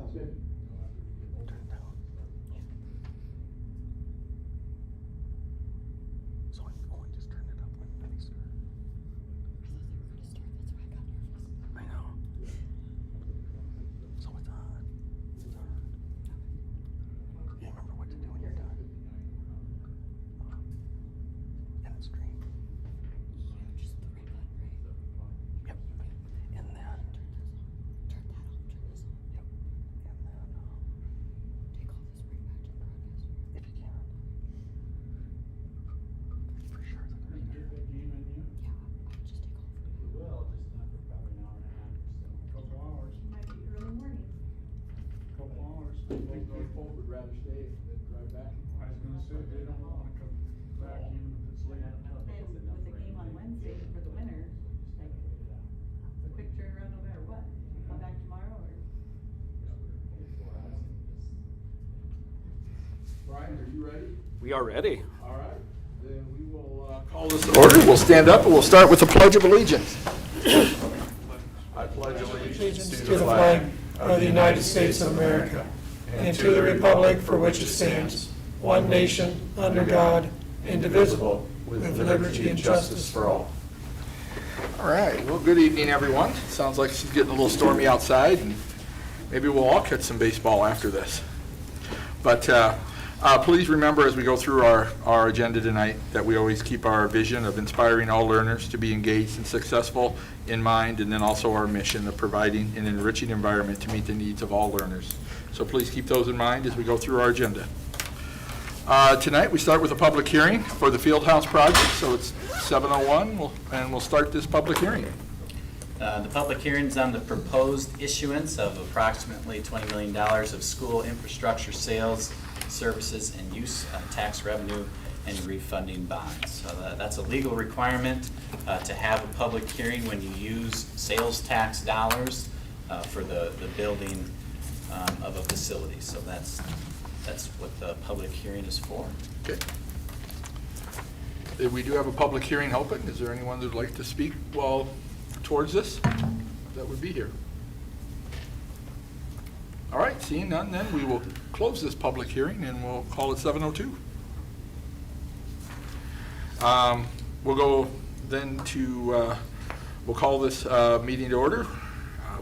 Sounds good. Turn it down. So I just turn it up when they start. I know. So it's on. It's on. You remember what to do when you're done. And it's green. Just the right button, right? Yep. And then. Turn that off, turn this on. Yep. And then. Take all this right back to the broadcast. If you can. For sure. Yeah, I would just take all of it. We will, just not for probably an hour and a half or so. Couple hours. Might be early morning. Couple hours. People would rather stay than drive back. I was gonna say, they don't wanna come back even if it's late. And with the game on Wednesday for the winner, like, it's a quick turnaround no matter what. Come back tomorrow or? Brian, are you ready? We are ready. All right, then we will call this to order. We'll stand up and we'll start with the Pledge of Allegiance. I pledge allegiance To the flag of the United States of America and to the republic for which it stands, one nation, under God, indivisible, with liberty and justice for all. All right, well, good evening, everyone. Sounds like it's getting a little stormy outside, and maybe we'll all catch some baseball after this. But please remember as we go through our agenda tonight that we always keep our vision of inspiring all learners to be engaged and successful in mind, and then also our mission of providing an enriching environment to meet the needs of all learners. So please keep those in mind as we go through our agenda. Tonight we start with a public hearing for the Fieldhouse project, so it's 7:01, and we'll start this public hearing. The public hearing is on the proposed issuance of approximately $20 million of school infrastructure sales, services, and use tax revenue and refunding bonds. So that's a legal requirement to have a public hearing when you use sales tax dollars for the building of a facility. So that's what the public hearing is for. Okay. We do have a public hearing open. Is there anyone that would like to speak towards this that would be here? All right, seeing none, then we will close this public hearing and we'll call it 7:02. We'll go then to, we'll call this meeting to order.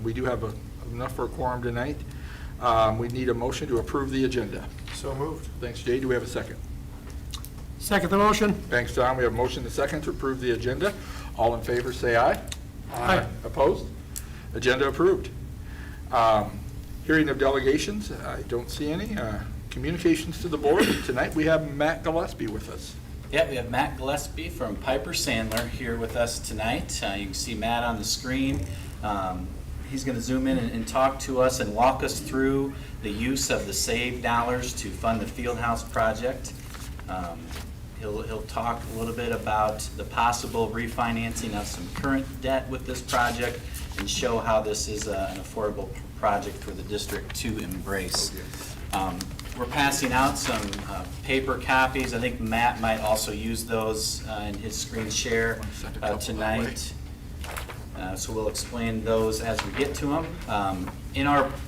We do have enough for a quorum tonight. We need a motion to approve the agenda. So moved. Thanks, Jay. Do we have a second? Second the motion. Thanks, Tom. We have a motion and a second to approve the agenda. All in favor, say aye. Aye. Opposed? Agenda approved. Hearing of delegations, I don't see any. Communications to the board. Tonight we have Matt Gillespie with us. Yeah, we have Matt Gillespie from Piper Sandler here with us tonight. You can see Matt on the screen. He's going to zoom in and talk to us and walk us through the use of the saved dollars to fund the Fieldhouse project. He'll talk a little bit about the possible refinancing of some current debt with this project and show how this is an affordable project for the district to embrace. We're passing out some paper copies. I think Matt might also use those in his screen share tonight. So we'll explain those as we get to them.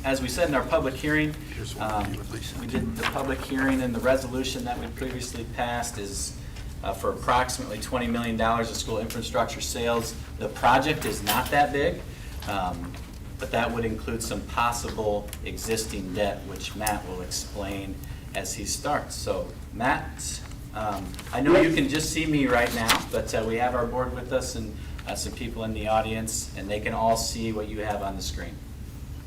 As we said in our public hearing, we did the public hearing, and the resolution that we previously passed is for approximately $20 million of school infrastructure sales. The project is not that big, but that would include some possible existing debt, which Matt will explain as he starts. So Matt, I know you can just see me right now, but we have our board with us and some people in the audience, and they can all see what you have on the screen.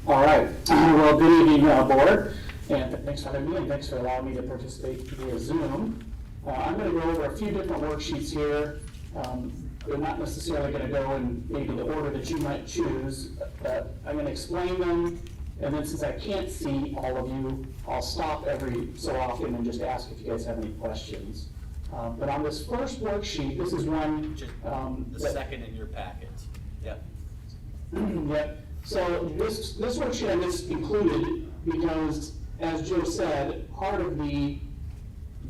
All right. Well, good evening, board, and thanks for having me, and thanks for allowing me to participate via Zoom. I'm going to go over a few different worksheets here. They're not necessarily going to go in maybe the order that you might choose, but I'm going to explain them, and then since I can't see all of you, I'll stop every so often and just ask if you guys have any questions. But on this first worksheet, this is one. The second in your packet. Yep. Yep. So this worksheet I just included because, as Joe said, part of the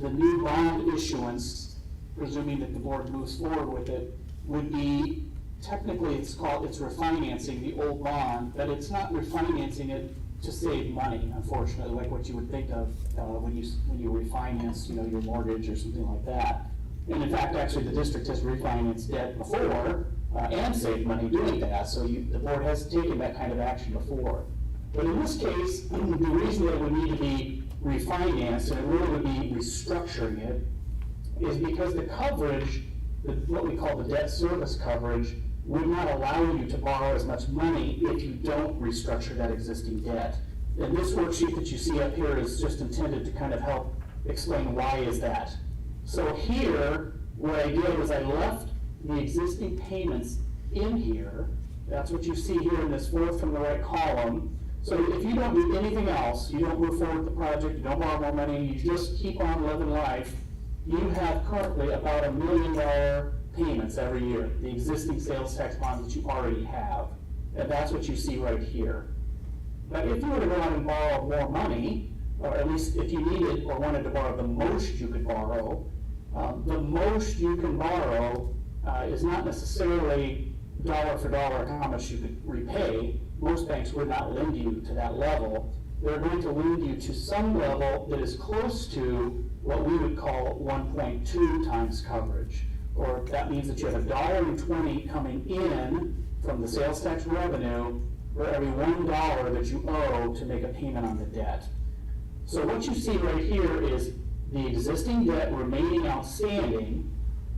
new bond issuance, presuming that the board moves forward with it, would be technically it's refinancing the old bond, but it's not refinancing it to save money, unfortunately, like what you would think of when you refinance, you know, your mortgage or something like that. And in fact, actually, the district has refinanced debt before and saved money doing that, so the board has taken that kind of action before. But in this case, the reason that it would need to be refinanced, and it really would be restructuring it, is because the coverage, what we call the debt service coverage, would not allow you to borrow as much money if you don't restructure that existing debt. And this worksheet that you see up here is just intended to kind of help explain why is that. So here, what I did was I left the existing payments in here. That's what you see here in this fourth from the right column. So if you don't do anything else, you don't move forward with the project, you don't borrow more money, you just keep on living life, you have currently about $1 million payments every year, the existing sales tax bonds that you already have. And that's what you see right here. But if you were to go out and borrow more money, or at least if you needed or wanted to borrow the most you could borrow, the most you can borrow is not necessarily dollar for dollar how much you could repay. Most banks would not lend you to that level. They're going to lend you to some level that is close to what we would call 1.2 times coverage. Or that means that you have $1.20 coming in from the sales tax revenue for every $1 that you owe to make a payment on the debt. So what you see right here is the existing debt remaining outstanding,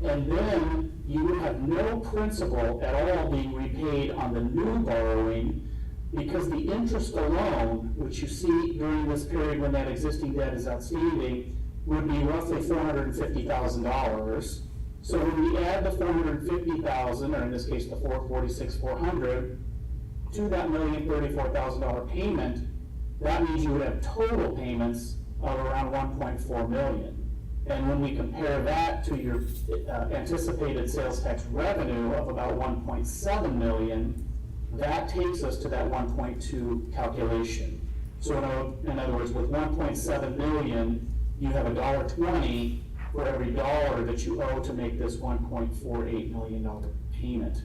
and then you would have no principal at all being repaid on the new borrowing, because the interest alone, which you see during this period when that existing debt is outstanding, would be roughly $450,000. So when we add the $450,000, or in this case the $446,400, to that $1,034,000 payment, that means you would have total payments of around $1.4 million. And when we compare that to your anticipated sales tax revenue of about $1.7 million, that takes us to that 1.2 calculation. So in other words, with 1.7 million, you have $1.20 for every dollar that you owe to make this $1.48 million payment.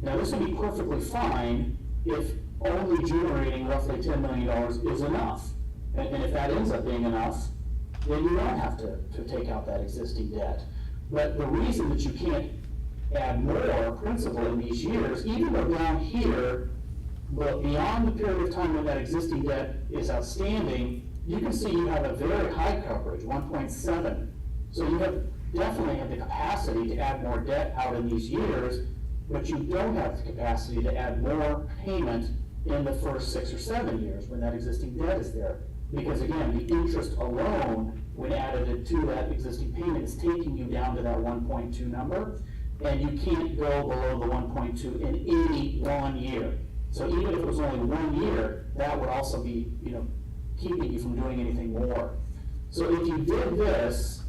Now, this would be perfectly fine if only generating roughly $10 million is enough. And if that ends up being enough, then you don't have to take out that existing debt. But the reason that you can't add more principal in these years, even though down here, but beyond the period of time when that existing debt is outstanding, you can see you have a very high coverage, 1.7. So you definitely have the capacity to add more debt out in these years, but you don't have the capacity to add more payment in the first 6 or 7 years when that existing debt is there. Because again, the interest alone, when added to that existing payment, is taking you down to that 1.2 number, and you can't go below the 1.2 in any 1 year. So even if it was only 1 year, that would also be, keeping you from doing anything more. So if you did this,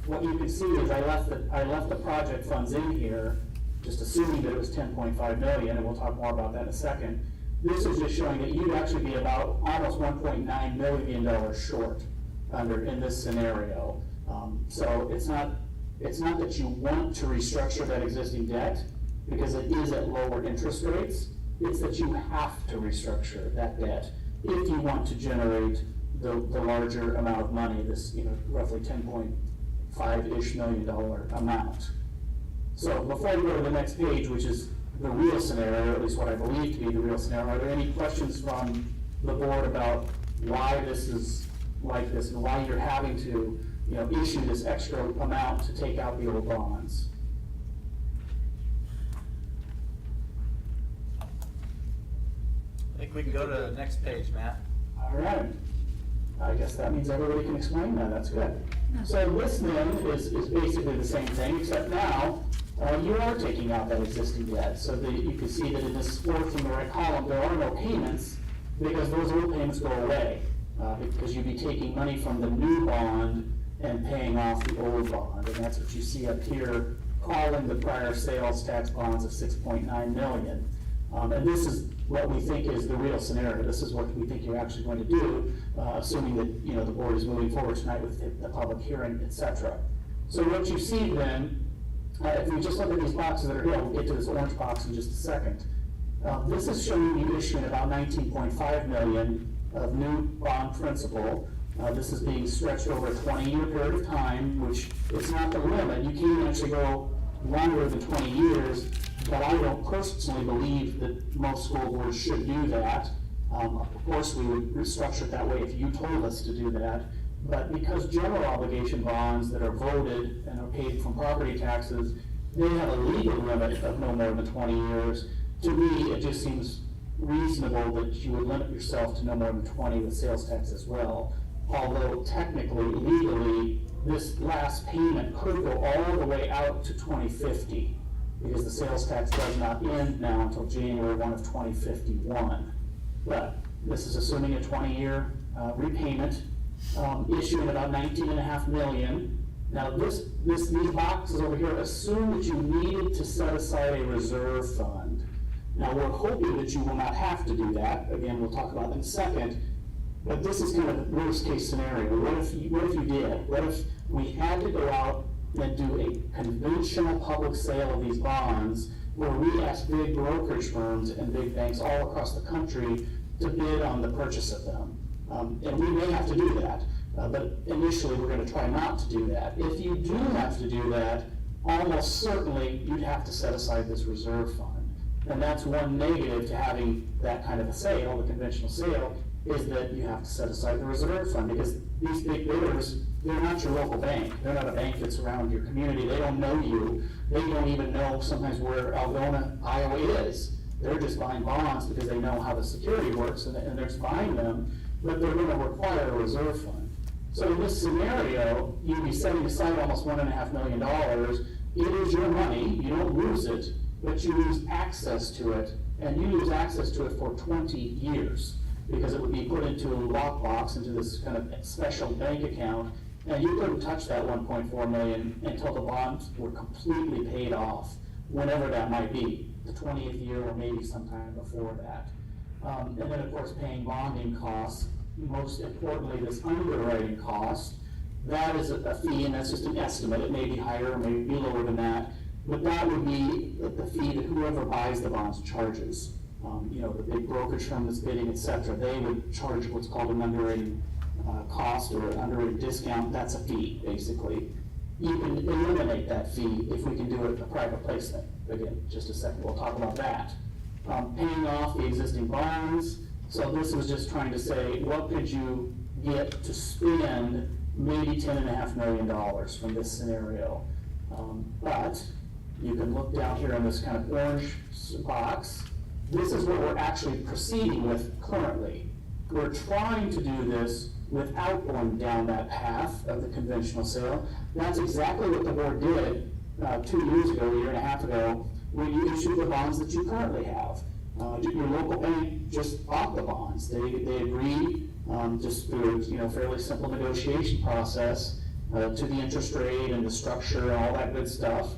what you can see is I left the project funds in here, just assuming that it was 10.5 million, and we'll talk more about that in a second. This is just showing that you'd actually be about almost $1.9 million short in this scenario. So it's not that you want to restructure that existing debt because it is at lower interest rates. It's that you have to restructure that debt if you want to generate the larger amount of money, this roughly $10.5-ish million amount. So before we go to the next page, which is the real scenario, at least what I believe to be the real scenario, are there any questions from the board about why this is like this and why you're having to issue this extra amount to take out the old bonds? I think we can go to the next page, Matt. All right. I guess that means everybody can explain that. That's good. So this then is basically the same thing, except now you are taking out that existing debt. So you can see that in this fourth from the right column, there are no payments because those old payments go away because you'd be taking money from the new bond and paying off the old bond. And that's what you see up here, calling the prior sales tax bonds of $6.9 million. And this is what we think is the real scenario. This is what we think you're actually going to do, assuming that the board is moving forward tonight with the public hearing, etc. So what you see then, if we just look at these boxes that are here, we'll get to this orange box in just a second. This is showing you issuing about 19.5 million of new bond principal. This is being stretched over a 20-year period of time, which it's not the limit. You can actually go longer than 20 years, but I don't personally believe that most school boards should do that. Of course, we would restructure it that way if you told us to do that. But because general obligation bonds that are voted and are paid from property taxes, they have a legal limit of no more than 20 years. To me, it just seems reasonable that you would limit yourself to no more than 20 with sales tax as well. Although technically, legally, this last payment could go all the way out to 2050, because the sales tax does not end now until January 1 of 2051. But this is assuming a 20-year repayment, issuing about 19.5 million. Now these boxes over here assume that you needed to set aside a reserve fund. Now we're hoping that you will not have to do that. Again, we'll talk about that in a second. But this is kind of the worst case scenario. What if you did? What if we had to go out and do a conventional public sale of these bonds, where we ask big brokerage firms and big banks all across the country to bid on the purchase of them? And we may have to do that, but initially we're going to try not to do that. If you do have to do that, almost certainly you'd have to set aside this reserve fund. And that's one negative to having that kind of a sale, the conventional sale, is that you have to set aside the reserve fund, because these big bidders, they're not your local bank. They're not a bank that's around your community. They don't know you. They don't even know sometimes where Algona, Iowa is. They're just buying bonds because they know how the security works, and they're just buying them, but they're gonna require a reserve fund. So in this scenario, you'd be setting aside almost $1.5 million. It is your money, you don't lose it, but you lose access to it, and you lose access to it for 20 years, because it would be put into a lockbox, into this kind of special bank account, and you couldn't touch that 1.4 million until the bonds were completely paid off, whenever that might be, the 20th year or maybe sometime before that. And then, of course, paying bonding costs, most importantly, this underwriting cost, that is a fee, and that's just an estimate. It may be higher, or may be lower than that, but that would be the fee that whoever buys the bonds charges. The big brokerage firm that's bidding, et cetera, they would charge what's called an underwriting cost or an underwriting discount. That's a fee, basically. You can eliminate that fee if we can do it a private placement. Again, just a second, we'll talk about that. Paying off the existing bonds. So this was just trying to say, what could you get to spend maybe $10.5 million from this scenario? But you can look down here in this kind of orange box. This is what we're actually proceeding with currently. We're trying to do this without going down that path of the conventional sale. That's exactly what the board did 2 years ago, a year and a half ago, when you issued the bonds that you currently have. Your local bank just bought the bonds. They agreed just through fairly simple negotiation process to the interest rate and the structure and all that good stuff.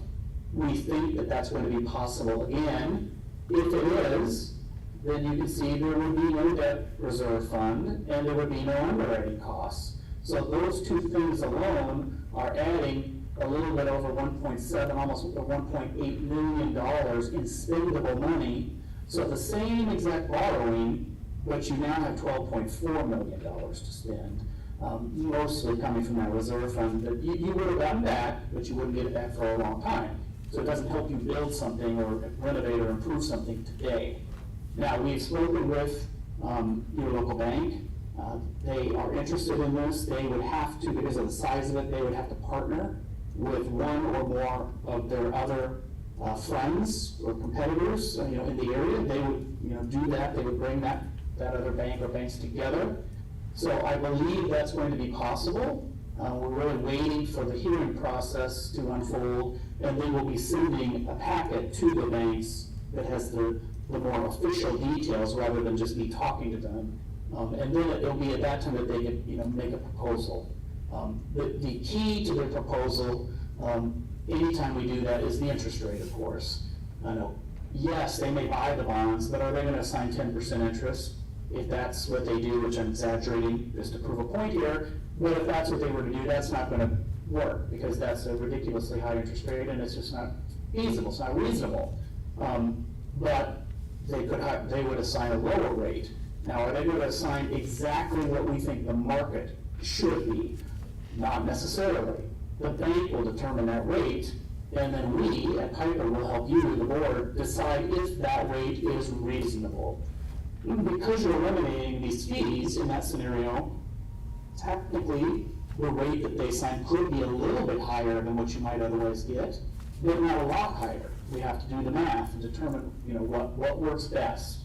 We think that that's going to be possible again. If it is, then you can see there would be no debt reserve fund and there would be no underwriting costs. So those two things alone are adding a little bit over 1.7, almost $1.8 million in spendable money. So the same exact borrowing, but you now have $12.4 million to spend, mostly coming from that reserve fund that you would have gotten back, but you wouldn't get it back for a long time. So it doesn't help you build something or renovate or improve something today. Now, we've spoken with your local bank. They are interested in this. They would have to, because of the size of it, they would have to partner with one or more of their other friends or competitors, in the area. They would, do that. They would bring that other bank or banks together. So I believe that's going to be possible. We're really waiting for the hearing process to unfold, and then we'll be sending a packet to the banks that has the more official details rather than just me talking to them. And then it'll be at that time that they can, make a proposal. The key to the proposal, anytime we do that, is the interest rate, of course. I know, yes, they may buy the bonds, but are they going to assign 10% interest? If that's what they do, which I'm exaggerating just to prove a point here, but if that's what they were to do, that's not going to work, because that's a ridiculously high interest rate and it's just not feasible, it's not reasonable. But they would assign a lower rate. Now, are they going to assign exactly what we think the market should be? Not necessarily. The bank will determine that rate, and then we at Piper will help you, the board, decide if that rate is reasonable. Because you're eliminating these fees in that scenario, technically, the rate that they assign could be a little bit higher than what you might otherwise get, but not a lot higher. We have to do the math and determine, what works best.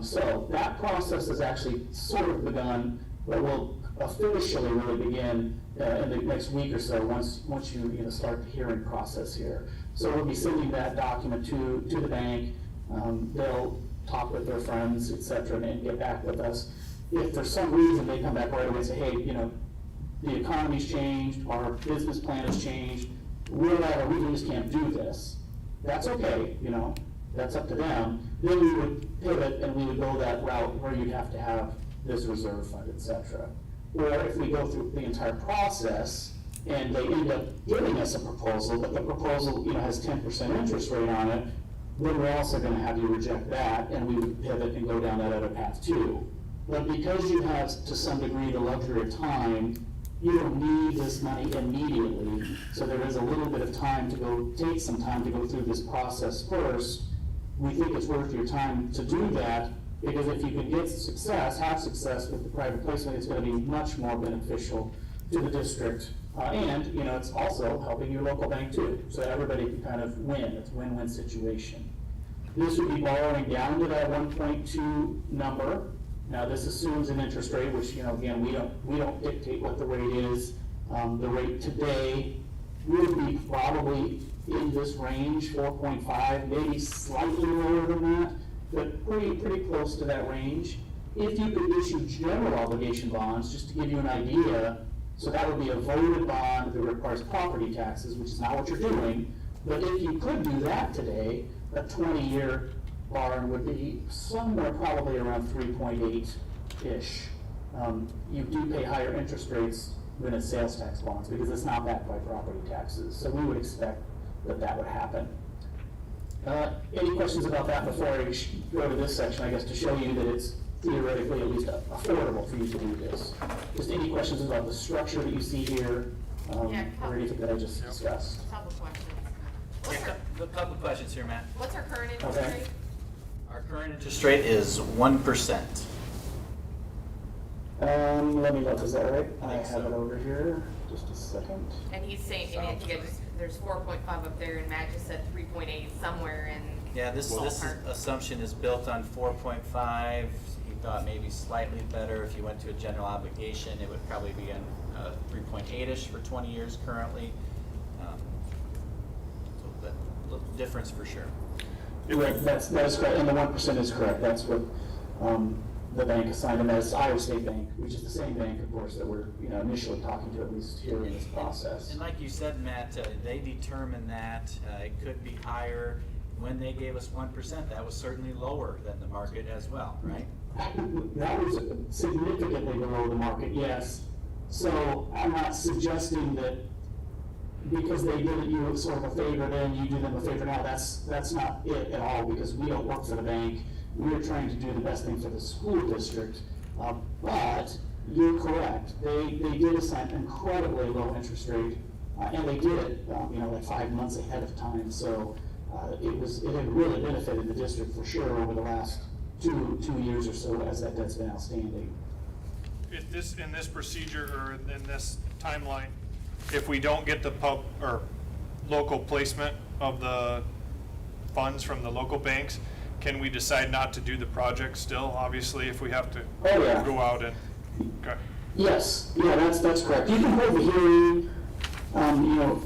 So that process has actually sort of begun, but will officially really begin in the next week or so, once you start the hearing process here. So we'll be sending that document to the bank. They'll talk with their friends, et cetera, and get back with us. If for some reason they come back right away and say, hey, the economy's changed, our business plan has changed, we just can't do this. That's okay, that's up to them. Then we would pivot and we would go that route where you'd have to have this reserve fund, et cetera. Or if we go through the entire process and they end up giving us a proposal, but the proposal, has 10% interest rate on it, then we're also gonna have you reject that, and we would pivot and go down that other path too. But because you have, to some degree, the luxury of time, you don't need this money immediately, so there is a little bit of time to take some time to go through this process first. We think it's worth your time to do that, because if you can have success with the private placement, it's gonna be much more beneficial to the district. And, it's also helping your local bank too, so everybody can kind of win. It's a win-win situation. This would be borrowing down to that 1.2 number. Now, this assumes an interest rate, which, again, we don't dictate what the rate is. The rate today would be probably in this range, 4.5, maybe slightly lower than that, but pretty close to that range. If you could issue general obligation bonds, just to give you an idea, so that would be a voted bond that requires property taxes, which is not what you're doing, but if you could do that today, a 20-year borrowing would be somewhere probably around 3.8-ish. You do pay higher interest rates than a sales tax bonds because it's not backed by property taxes, so we would expect that would happen. Any questions about that before I go to this section, I guess, to show you that it's theoretically at least affordable for you to do this? Just any questions about the structure that you see here, or anything that I just discussed? Couple questions. A couple of questions here, Matt. What's our current interest Okay. rate? Our current interest rate is 1%. Let me look, is that right? I think have so. it over here, just a second. And he's saying, there's 4.5 up there, and Matt just said 3.8 somewhere in. Yeah, this ballpark. assumption is built on 4.5. He thought maybe slightly better if you went to a general obligation. It would probably be in 3.8-ish for 20 years currently. So that little difference for sure. Right, that is correct, and the 1% is correct. That's what the bank assigned them as Iowa State Bank, which is the same bank, of course, that we're initially talking to, at least here in this process. And like you said, Matt, they determined that it could be higher. When they gave us 1%, that was certainly lower than the market as well, right? That was significantly below the market, yes. So I'm not suggesting that because they did you sort of a favor then, you do them a favor now. That's not it at all, because we don't work for the bank. We're trying to do the best thing for the school district. But you're correct. They did assign incredibly low interest rate, and they did it, like 5 months ahead of time. So it had really benefited the district for sure over the last two years or so as that debt's been outstanding. In this procedure or in this timeline, if we don't get the local placement of the funds from the local banks, can we decide not to do the project still, obviously, if we have to go out and, okay. Yes, yeah, that's correct. You can hold the hearing,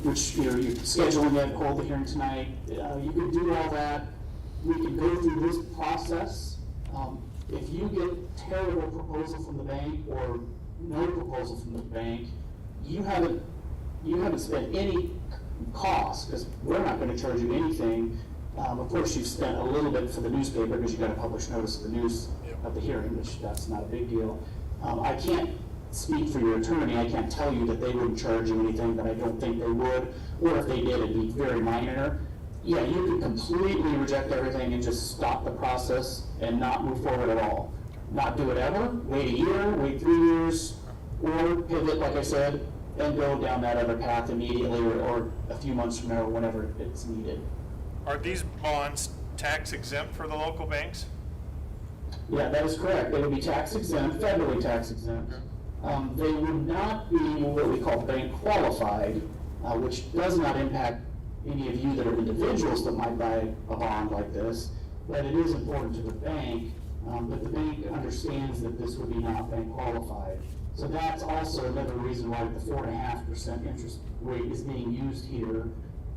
which you're scheduling it, hold the hearing tonight. You can do all that. We can go through this process. If you get terrible proposal from the bank or no proposal from the bank, you haven't spent any cost, because we're not going to charge you anything. Of course, you've spent a little bit for the newspaper because you've got to publish notice of the news of the hearing, which that's not a big deal. I can't speak for your attorney. I can't tell you that they wouldn't charge you anything, but I don't think they would. Or if they did, it'd be very minor. Yeah, you could completely reject everything and just stop the process and not move forward at all. Not do it ever, wait a year, wait 3 years, or pivot, like I said, and go down that other path immediately or a few months from now, or whenever it's needed. Are these bonds tax exempt for the local banks? Yeah, that is correct. They would be tax exempt, federally tax exempt. They would not be what we call bank qualified, which does not impact any of you that are individuals that might buy a bond like this, but it is important to the bank, but the bank understands that this would be not bank qualified. So that's also another reason why the 4.5% interest rate is being used here.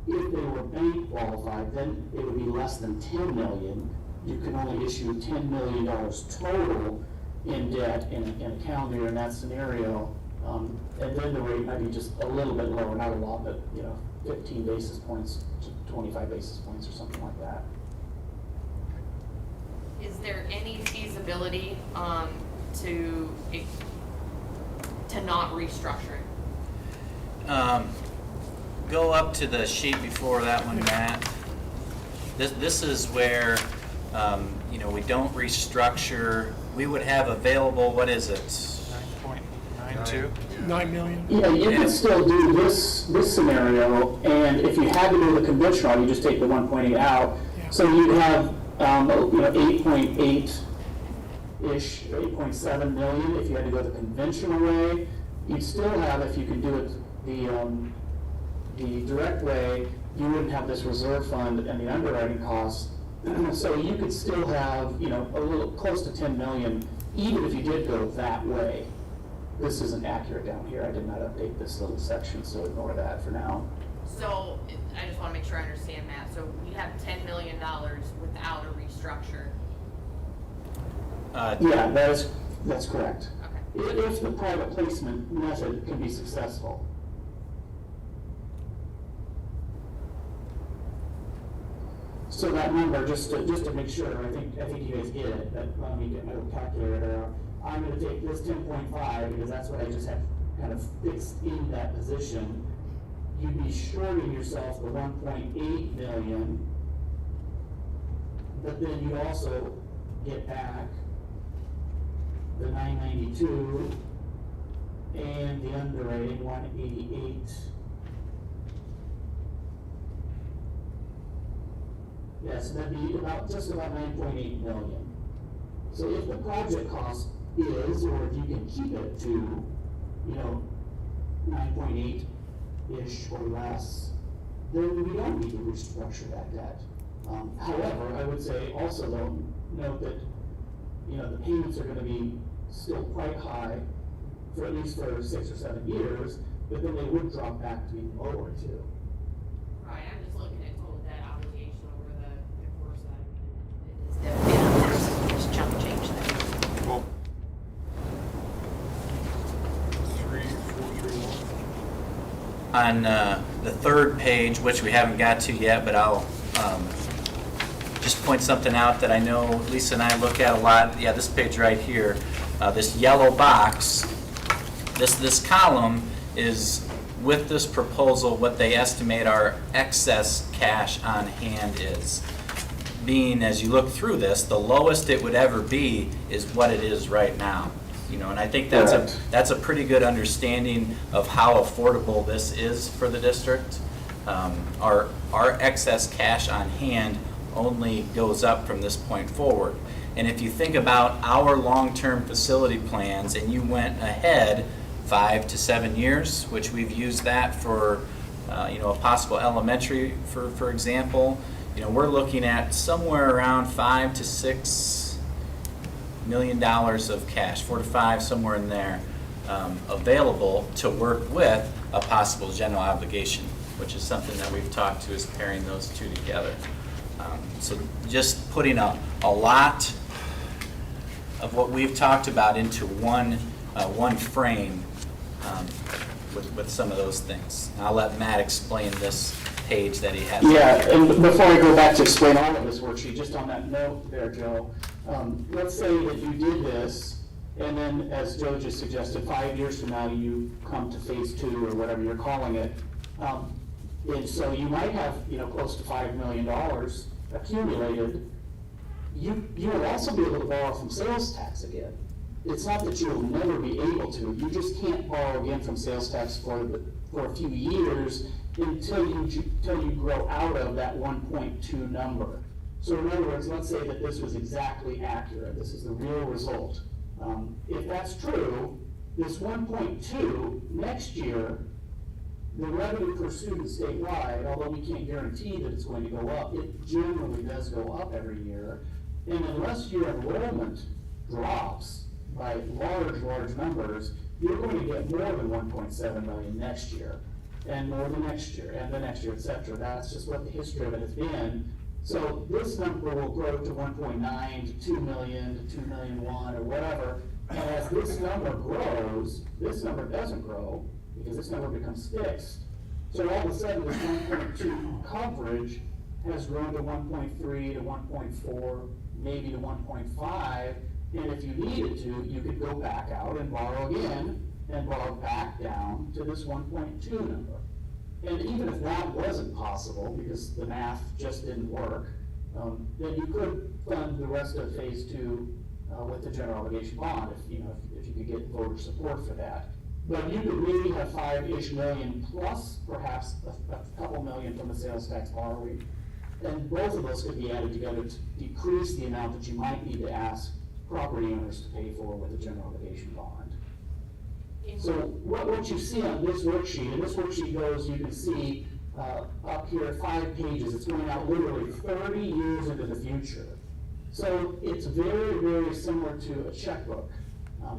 If they were bank qualified, then it would be less than 10 million. You can only issue $10 million total in debt in a calendar year in that scenario. And then the rate might be just a little bit lower, not a lot, but 15 basis points to 25 basis points or something like that. Is there any feasibility to not restructure it? Go up to the sheet before that one, Matt. This is where, we don't restructure. We would have available, what is it? 9.92? 9 million? Yeah, you could still do this scenario, and if you had to do the conventional, you just take the 1.8 out. Yeah. So you'd have, 8.8-ish, 8.7 million if you had to go the conventional way. You'd still have, if you could do it the direct way, you wouldn't have this reserve fund and the underwriting costs. So you could still have, a little close to 10 million, even if you did go that way. This isn't accurate down here. I did not update this little section, so ignore that for now. So, I just want to make sure I understand that. So we have $10 million without a restructure. Yeah, that's correct. Okay. If the private placement method can be successful. So that number, just to make sure, I think you guys get it, but let me get my little calculator out. I'm gonna take this 10.5, because that's what I just have kind of fixed in that position. You'd be shorting yourself the 1.8 million, but then you also get back the 992 and the underwriting 188. Yes, that'd be just about 9.8 million. So if the project cost is, or if you can keep it to, 9.8-ish or less, then we don't need to restructure that debt. However, I would say also though, note that, the payments are gonna be still quite high for at least for 6 or 7 years, but then they would drop back to be lower too. Right, I'm just looking at total debt obligation over the course of that. There's chunk change there. Well, 3431. On the third page, which we haven't got to yet, but I'll just point something out that I know Lisa and I look at a lot. Yeah, this page right here, this yellow box, this column is, with this proposal, what they estimate our excess cash on hand is. Being, as you look through this, the lowest it would ever be is what it is right now. And I think that's a pretty good understanding of how affordable this is for the district. Our excess cash on hand only goes up from this point forward. And if you think about our long-term facility plans and you went ahead 5 to 7 years, which we've used that for, a possible elementary, for example, we're looking at somewhere around $5 to $6 million of cash, 4 to 5, somewhere in there, available to work with a possible general obligation, which is something that we've talked to, is pairing those two together. So just putting a lot of what we've talked about into one frame with some of those things. I'll let Matt explain this page that he has. Yeah, and before I go back to explain all of this worksheet, just on that note there, Joe, let's say that you did this, and then, as Joe just suggested, 5 years from now, you come to phase 2 or whatever you're calling it. And so you might have, close to $5 million accumulated. You will also be able to borrow from sales tax again. It's not that you'll never be able to, you just can't borrow again from sales tax for a few years until you grow out of that 1.2 number. So in other words, let's say that this was exactly accurate, this is the real result. If that's true, this 1.2 next year, the revenue per student statewide, although we can't guarantee that it's going to go up, it generally does go up every year. And unless your enrollment drops by large numbers, you're going to get more than 1.7 million next year, and more the next year, and the next year, et cetera. That's just what the history of it has been. So this number will grow to 1.9 to 2 million to 2 million one or whatever. And as this number grows, this number doesn't grow because this number becomes fixed. So all of a sudden, this 1.2 coverage has grown to 1.3 to 1.4, maybe to 1.5. And if you needed to, you could go back out and borrow again and borrow back down to this 1.2 number. And even if that wasn't possible, because the math just didn't work, then you could fund the rest of phase 2 with the general obligation bond, if you could get voter support for that. But you could maybe have 5-ish million plus perhaps a couple million from the sales tax borrowing. And both of those could be added together to decrease the amount that you might need to ask property owners to pay for with the general obligation bond. So what you see on this worksheet, and this worksheet goes, you can see up here 5 pages, it's going out literally 30 years into the future. So it's very similar to a checkbook.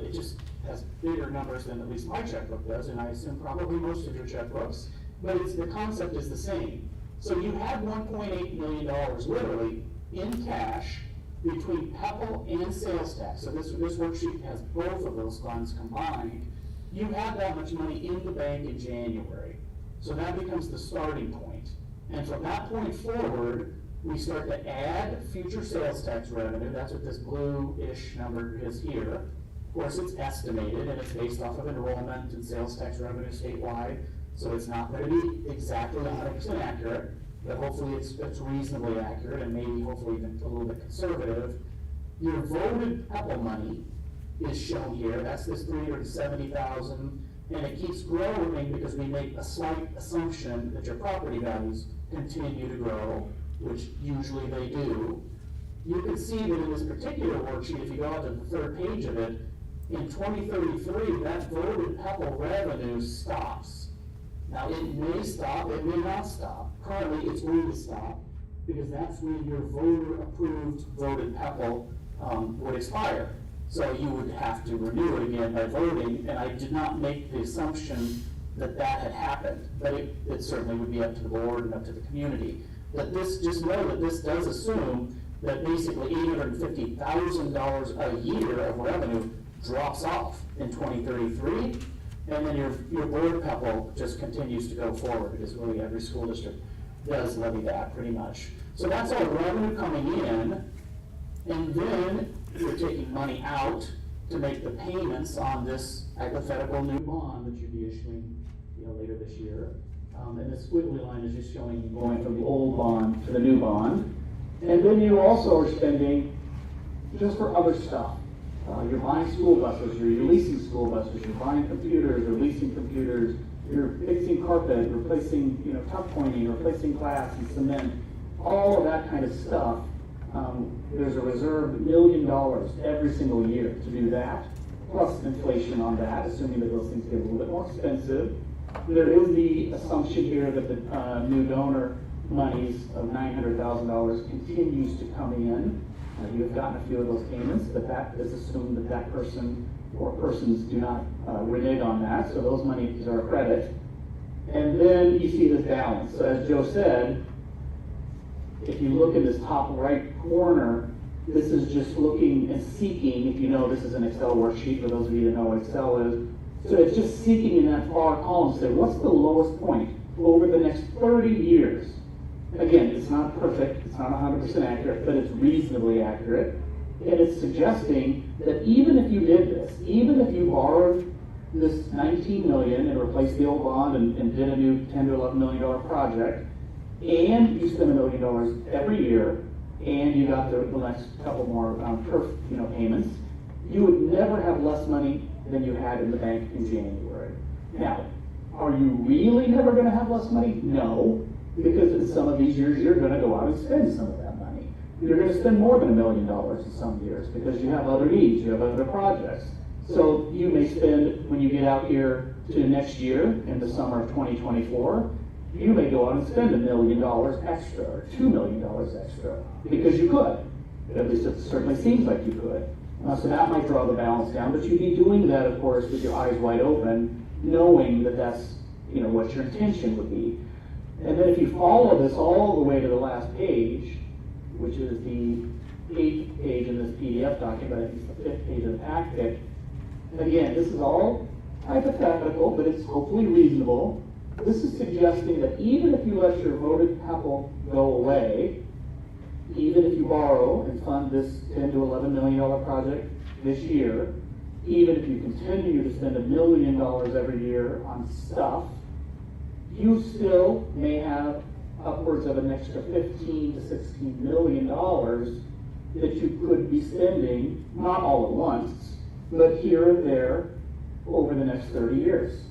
It just has bigger numbers than at least my checkbook does, and I assume probably most of your checkbooks, but the concept is the same. So you have $1.8 million literally in cash between PEPAL and sales tax. So this worksheet has both of those funds combined. You have that much money in the bank in January. So that becomes the starting point. And from that point forward, we start to add future sales tax revenue. That's what this blue-ish number is here. Of course, it's estimated, and it's based off of enrollment and sales tax revenue statewide. So it's not going to be exactly 100% accurate, but hopefully it's reasonably accurate and maybe hopefully even a little bit conservative. Your voted PEPAL money is shown here. That's this $370,000, and it keeps growing because we make a slight assumption that your property values continue to grow, which usually they do. You can see that in this particular worksheet, if you go out to the 3rd page of it, in 2033, that voted PEPAL revenue stops. Now, it may stop, it may not stop. Currently, it's going to stop because that's when your voter-approved voted PEPAL would expire. So you would have to renew it again by voting, and I did not make the assumption that that had happened, but it certainly would be up to the board and up to the community. But just know that this does assume that basically $850,000 a year of revenue drops off in 2033, and then your board PEPAL just continues to go forward, because really every school district does levy that pretty much. So that's all revenue coming in, and then you're taking money out to make the payments on this hypothetical new bond that you'd be issuing later this year. And the squiggly line is just showing you going from the old bond to the new bond. And then you also are spending just for other stuff. You're buying school buses, you're leasing school buses, you're buying computers, you're leasing computers, you're fixing carpet, replacing tuck pointing, replacing glass and cement, all of that kind of stuff. There's a reserved $1 million every single year to do that, plus inflation on that, assuming that those things get a little bit more expensive. There is the assumption here that the new donor monies of $900,000 continues to come in. You have gotten a few of those payments, but that is assumed that that person or persons do not renege on that, so those monies are a credit. And then you see this balance. So as Joe said, if you look in this top right corner, this is just looking and seeking, if you know this is an Excel worksheet, for those of you that know what Excel is. So it's just seeking in that far column to say, what's the lowest point over the next 30 years? Again, it's not perfect, it's not 100% accurate, but it's reasonably accurate. And it's suggesting that even if you did this, even if you borrowed $900,000 this 19 million and replaced the old bond and did a new 10 to 11 million dollar project, and you spend $1 million every year, and you got the next couple more payments, you would never have less money than you had in the bank in January. Now, are you really never going to have less money? No, because in some of these years you're going to go out and spend some of that money. You're going to spend more than $1 million in some years because you have other needs, you have other projects. So you may spend, when you get out here to next year, in the summer of 2024, you may go out and spend $1 million extra, or $2 million extra, because you could. At least it certainly seems like you could. So that might draw the balance down, but you'd be doing that, of course, with your eyes wide open, knowing that that's, what your intention would be. And then if you follow this all the way to the last page, which is the 8th page in this PDF document, I think it's the 5th page of the packet. Again, this is all hypothetical, but it's hopefully reasonable. This is suggesting that even if you let your voted couple go away, even if you borrow and fund this $10 to $11 million project this year, even if you continue to spend $1 million every year on stuff, you still may have upwards of an extra $15 to $16 million that you could be spending, not all at once, but here and there over the next 30 years,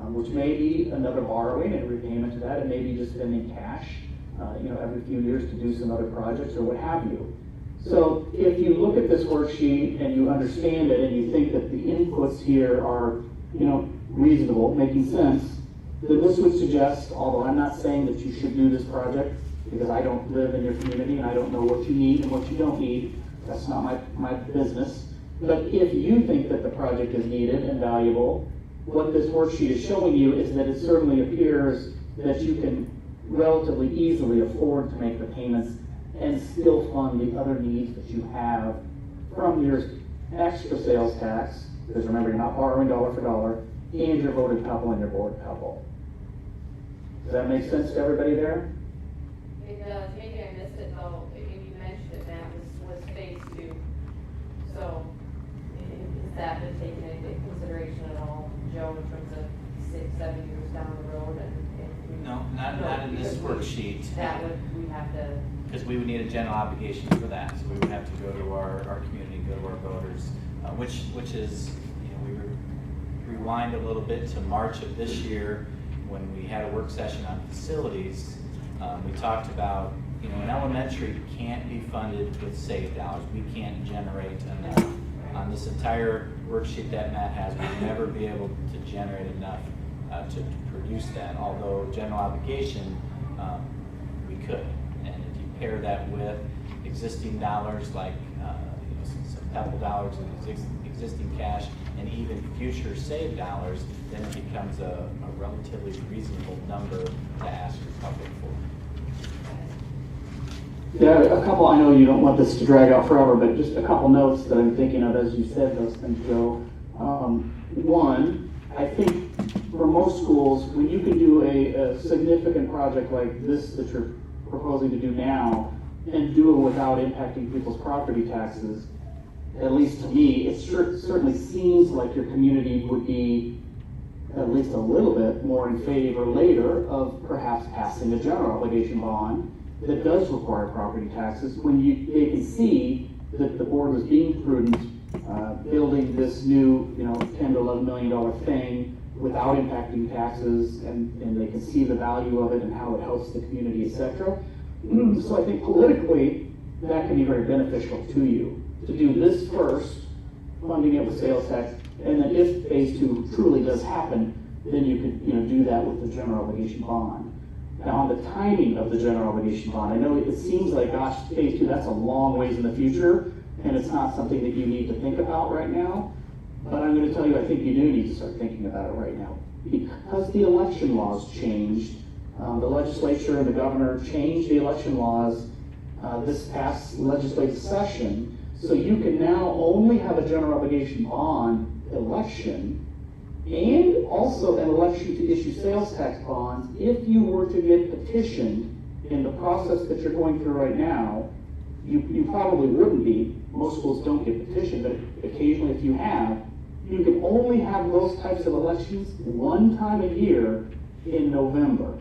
which may be another borrowing and repayment to that, and maybe just spending cash, every few years to do some other projects or what have you. So if you look at this worksheet and you understand it and you think that the inputs here are, reasonable, making sense, then this would suggest, although I'm not saying that you should do this project because I don't live in your community and I don't know what you need and what you don't need, that's not my business. But if you think that the project is needed and valuable, what this worksheet is showing you is that it certainly appears that you can relatively easily afford to make the payments and still fund the other needs that you have from your extra sales tax, because remember, you're not borrowing dollar for dollar, and your voted couple and your board couple. Does that make sense to everybody there? It does, maybe I missed it though, if you mentioned it, that was phase 2. So, is that been taken into consideration at all, Joe, in terms of 6, 7 years down the road? No, not in this worksheet. That we have to. Because we would need a general obligation for that, so we would have to go to our community, go to our voters, which is, we rewind a little bit to March of this year when we had a work session on facilities. We talked about, in elementary can't be funded with saved dollars. We can't generate enough. On this entire worksheet that Matt has, we'll never be able to generate enough to produce that, although general obligation, we could. And if you pair that with existing dollars like some capital dollars and existing cash and even future saved dollars, then it becomes a relatively reasonable number to ask your public for. Yeah, a couple, I know you don't want this to drag out forever, but just a couple notes that I'm thinking of as you said those things, Joe. One, I think for most schools, when you can do a significant project like this that you're proposing to do now and do it without impacting people's property taxes, at least to me, it certainly seems like your community would be at least a little bit more in favor later of perhaps passing a general obligation bond that does require property taxes when they can see that the board was being prudent, building this new, $10 to $11 million thing without impacting taxes, and they can see the value of it and how it helps the community, etc. So I think politically that can be very beneficial to you to do this first, funding it with sales tax, and then if phase 2 truly does happen, then you could do that with the general obligation bond. Now, on the timing of the general obligation bond, I know it seems like, gosh, phase 2, that's a long ways in the future, and it's not something that you need to think about right now. But I'm going to tell you, I think you do need to start thinking about it right now. Because the election laws changed, the legislature and the governor changed the election laws this past legislative session, so you can now only have a general obligation bond election and also an election to issue sales tax bonds if you were to get petitioned in the process that you're going through right now. You probably wouldn't be. Most schools don't get petitioned, but occasionally if you have, You can only have those types of elections one time a year in November.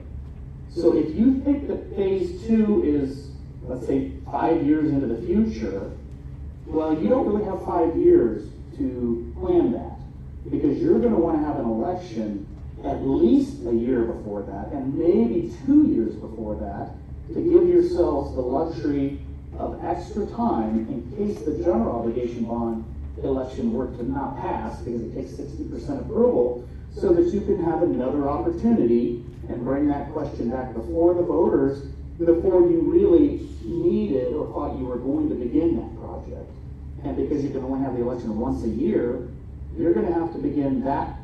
So if you think that phase 2 is, let's say, 5 years into the future, well, you don't really have 5 years to plan that, because you're going to want to have an election at least a year before that, and maybe 2 years before that, to give yourselves the luxury of extra time in case the general obligation bond election were to not pass, because it takes 60% approval, so that you can have another opportunity and bring that question back before the voters, before you really needed or thought you were going to begin that project. And because you can only have the election once a year, you're going to have to begin that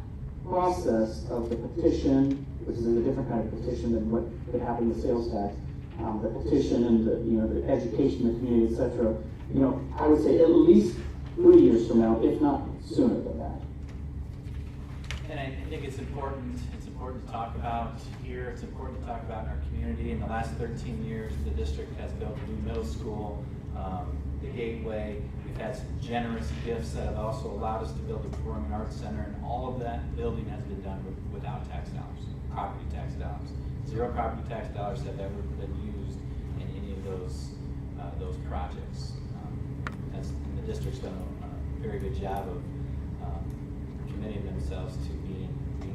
process of the petition, which is a different kind of petition than what would happen with sales tax, the petition and the education, the community, etc. I would say at least 3 years from now, if not sooner than that. And I think it's important to talk about here, it's important to talk about in our community. In the last 13 years, the district has built a new middle school, the Gateway. We've had some generous gifts that have also allowed us to build a performing arts center, and all of that building has been done without tax dollars, property tax dollars. 0 property tax dollars have ever been used in any of those projects. And the district's done a very good job of committing themselves to being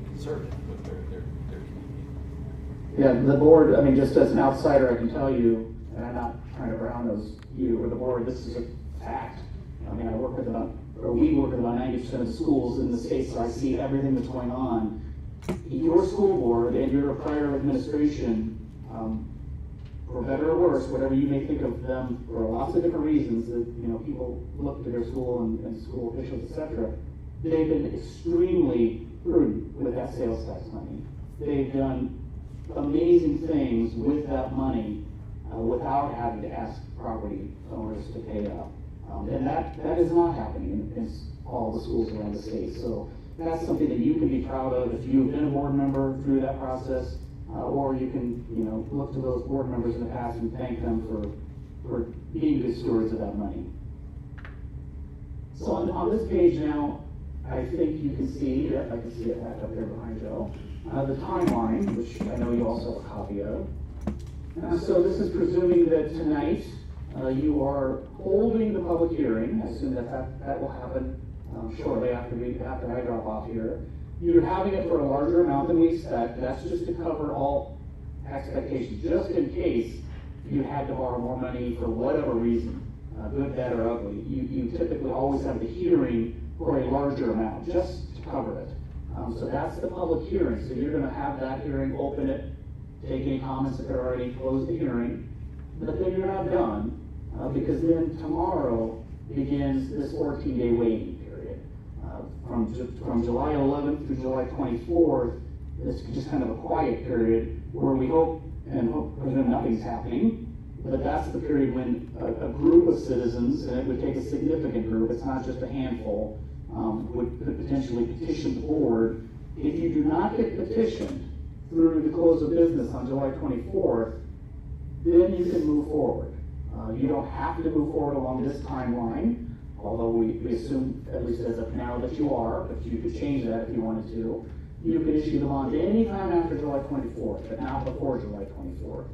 conservative with their community. Yeah, the board, just as an outsider, I can tell you, and I'm not trying to brown nose you or the board, this is a fact. we work with about 90% of the schools in the state, so I see everything that's going on. Your school board and your prior administration, for better or worse, whatever you may think of them, for lots of different reasons that people look to their school and school officials, etc. They've been extremely prudent with that sales tax money. They've done amazing things with that money without having to ask property owners to pay up. And that is not happening in all the schools around the state. So that's something that you can be proud of if you've been a board member through that process, or you can look to those board members in the past and thank them for being good stewards of that money. So on this page now, I think you can see, I can see it back up there behind Joe, the timeline, which I know you also have a copy of. So this is presuming that tonight you are holding the public hearing. I assume that will happen shortly after I drop off here. You're having it for a larger amount than we expect. That's just to cover all expectations, just in case you had to borrow more money for whatever reason, good, bad, or ugly. You typically always have the hearing for a larger amount, just to cover it. So that's the public hearing. So you're going to have that hearing, open it, take any comments if they're already closed the hearing. But then you're not done, because then tomorrow begins this 14-day waiting period. From July 11th through July 24th, this is just kind of a quiet period where we hope presume nothing's happening. But that's the period when a group of citizens, and it would take a significant group, it's not just a handful, could potentially petition the board. If you do not get petitioned through the close of business on July 24th, then you can move forward. You don't have to move forward along this timeline, although we assume, at least as of now, that you are, but you could change that if you wanted to. You could issue the bonds anytime after July 24th, but not before July 24th.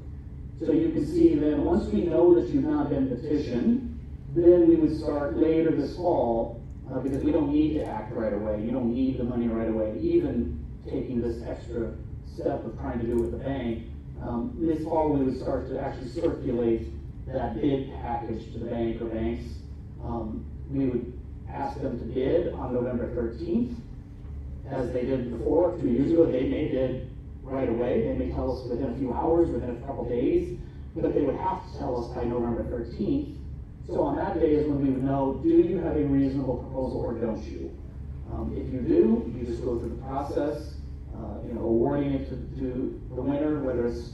So you can see then, once we know that you've not been petitioned, then we would start later this fall, because we don't need to act right away. You don't need the money right away, even taking this extra step of trying to do it with the bank. This fall we would start to actually circulate that bid package to the bank or banks. We would ask them to bid on November 13th, as they did before, 2 years ago. They may bid right away. They may tell us within a few hours, within a couple days, but they would have to tell us by November 13th. So on that day is when we would know, do you have a reasonable proposal or don't you? If you do, you just go through the process, awarding it to the winner, whether it's,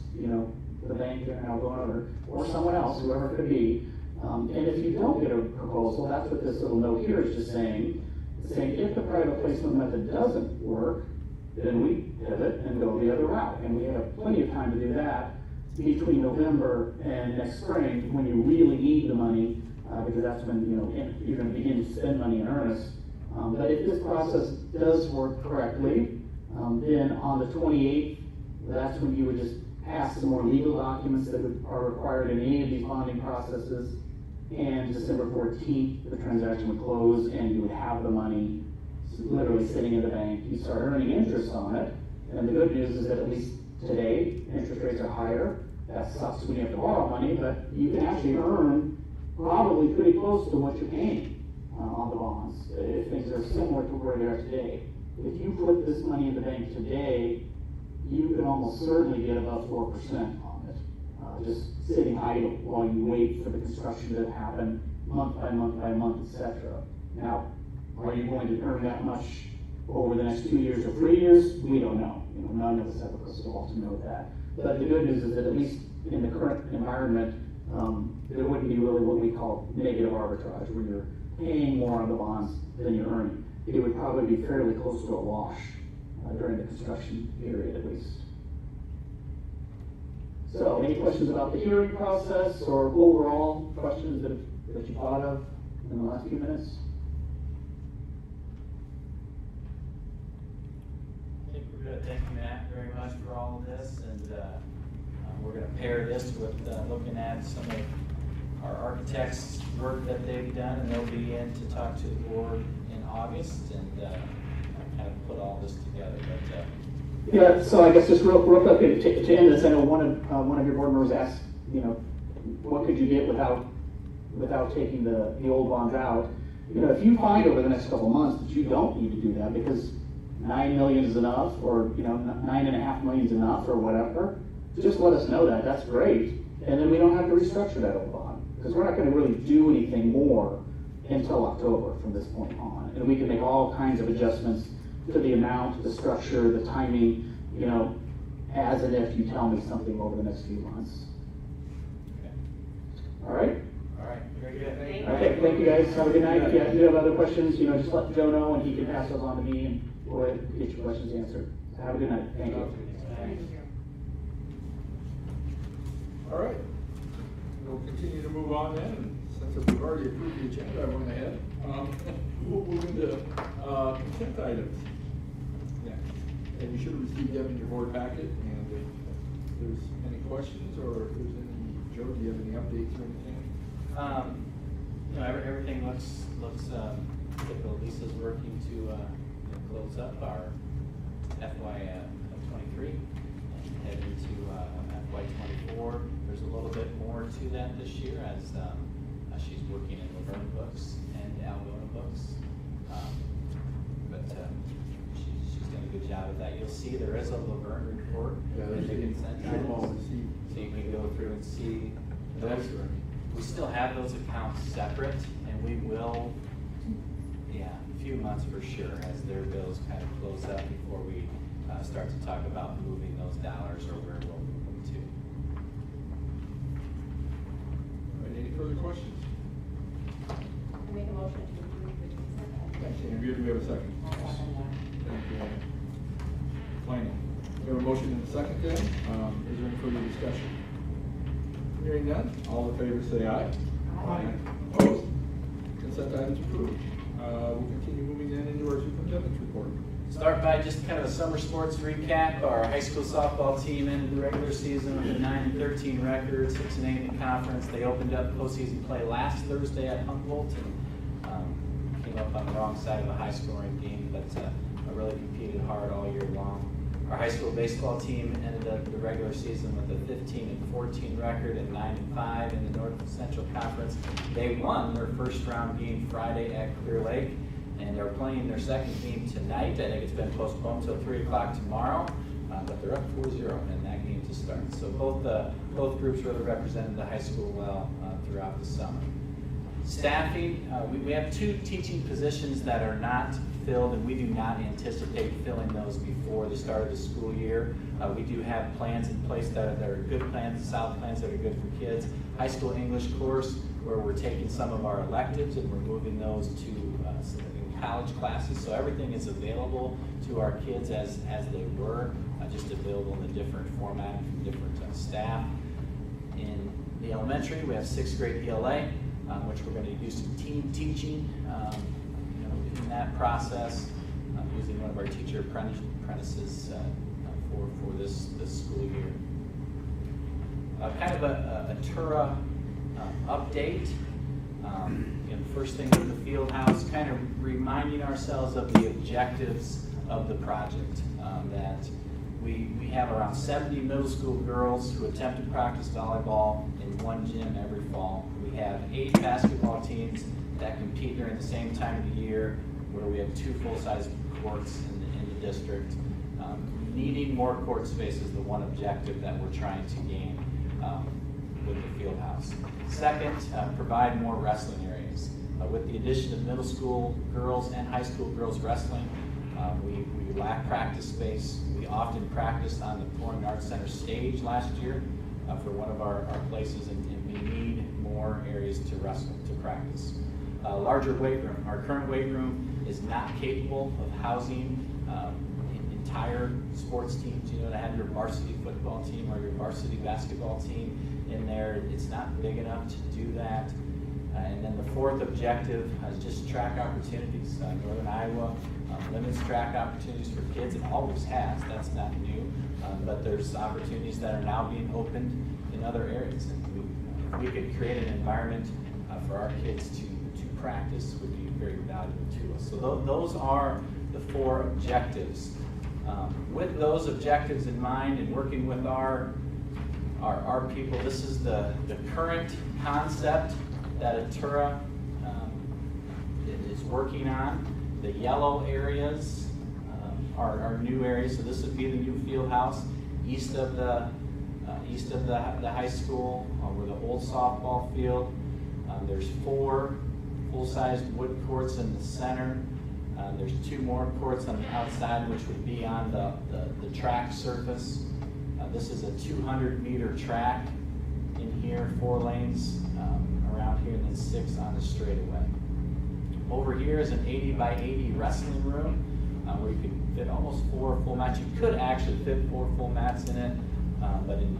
the bank in Algona or someone else, whoever it could be. And if you don't get a proposal, that's what this little note here is just saying. It's saying if the private placement method doesn't work, then we pivot and go the other route. And we have plenty of time to do that between November and next spring, when you really need the money, because that's when you're going to begin to spend money in earnest. But if this process does work correctly, then on the 28th, that's when you would just pass some more legal documents that are required in any of these bonding processes. And December 14th, the transaction would close and you would have the money literally sitting in the bank. You start earning interest on it. And the good news is that at least today, interest rates are higher. That sucks when you have to borrow money, but you can actually earn probably pretty close to what you're paying on the bonds, if things are similar to where they are today. If you put this money in the bank today, you can almost certainly get about 4% on it, just sitting idle while you wait for the construction to happen month by month by month, etc. Now, are you going to earn that much over the next 2 years or 3 years? We don't know. None of us have a crystal ball to know that. But the good news is that at least in the current environment, there wouldn't be really what we call negative arbitrage, where you're paying more on the bonds than you're earning. It would probably be fairly close to a wash during the construction period at least. So, any questions about the hearing process or overall questions that you thought of in the last few minutes? I think we're good. Thank you, Matt, very much for all of this. And we're going to pair this with looking at some of our architects' work that they've done, and they'll be in to talk to the board in August and kind of put all this together. But yeah, so I guess just real quick to end this, I know one of your board members asked, what could you get without taking the old bonds out? If you find over the next couple of months that you don't need to do that because $9 million is enough, or $9.5 million is enough, or whatever, just let us know that. That's great, and then we don't have to restructure that old bond because we're not going to really do anything more until October from this point on, and we can make all kinds of adjustments to the amount, the structure, the timing, as and if you tell me something over the next few months. okay. All right. All right, very good. Okay, thank you guys. Have a good night. If you have other questions, just let Joe know and he can pass those on to me and we'll get your questions answered. Have a good night. Thank you. All right. We'll continue to move on then, and since we've already approved the agenda, I went ahead. We'll move into consent items next. And you should have received them in your board packet, and if there's any questions or if there's any, Joe, do you have any updates or anything? Everything looks typical. Lisa's working to close up our FY 23 and head into FY 24. There's a little bit more to that this year as she's working in Laverne books and Algona books. But she's done a good job of that. You'll see there is a Laverne report in the consent items. So you can go through and see those. We still have those accounts separate, and we will, a few months for sure, as their bills kind of close up before we start to talk about moving those dollars or where we'll move them to. All right, any further questions? I make a motion to approve the consent item. Thanks, Andrea. Do we have a second? Thank you. Planning. We have a motion and a second then. Is there any further discussion? Hearing none, all in favor say aye. Aye. Opposed? Consent items approved. We'll continue moving then into our superintendent's report. Start by just kind of a summer sports recap. Our high school softball team ended the regular season with a 9-13 record, 6-8 in the conference. They opened up postseason play last Thursday at Humboldt and came up on the wrong side of a high-scoring game, but really competed hard all year long. Our high school baseball team ended up the regular season with a 15-14 record and 9-5 in the North and Central Conference. They won their first round game Friday at Clear Lake, and they're playing their second game tonight. I think it's been postponed till 3 o'clock tomorrow, but they're up 4-0 in that game to start. So both groups really represented the high school well throughout the summer. Staffing, we have 2 teaching positions that are not filled, and we do not anticipate filling those before the start of the school year. We do have plans in place that are good plans, solid plans that are good for kids. High school English course, where we're taking some of our electives and we're moving those to college classes. So everything is available to our kids as they were, just available in a different format from different staff. In the elementary, we have 6th grade ELA, which we're going to do some team teaching in in that process, using one of our teacher apprentices for this school year. Kind of a Tura update. First thing with the field house, kind of reminding ourselves of the objectives of the project. That we have around 70 middle school girls who attempt to practice volleyball in one gym every fall. We have 8 basketball teams that compete during the same time of the year, where we have 2 full-size courts in the district. Needing more court space is the one objective that we're trying to gain with the field house. Second, provide more wrestling areas. With the addition of middle school girls and high school girls wrestling, we lack practice space. We often practiced on the Performing Arts Center stage last year for one of our places, and we need more areas to wrestle, to practice. Larger weight room. Our current weight room is not capable of housing entire sports teams. You know, to have your varsity football team or your varsity basketball team in there, it's not big enough to do that. And then the fourth objective is just track opportunities. Northern Iowa limits track opportunities for kids. It always has. That's not new. But there's opportunities that are now being opened in other areas. And if we could create an environment for our kids to practice, would be very valuable to us. So those are the 4 objectives. With those objectives in mind and working with our people, this is the current concept that Atura is working on. The yellow areas are new areas, so this would be the new field house east of the high school, where the old softball field. There's 4 full-size wood courts in the center. There's 2 more courts on the outside, which would be on the track surface. This is a 200-meter track in here, 4 lanes around here, and then 6 on the straightaway. Over here is an 80 by 80 wrestling room where you could fit almost 4 full mats. You could actually fit 4 full mats in it, but in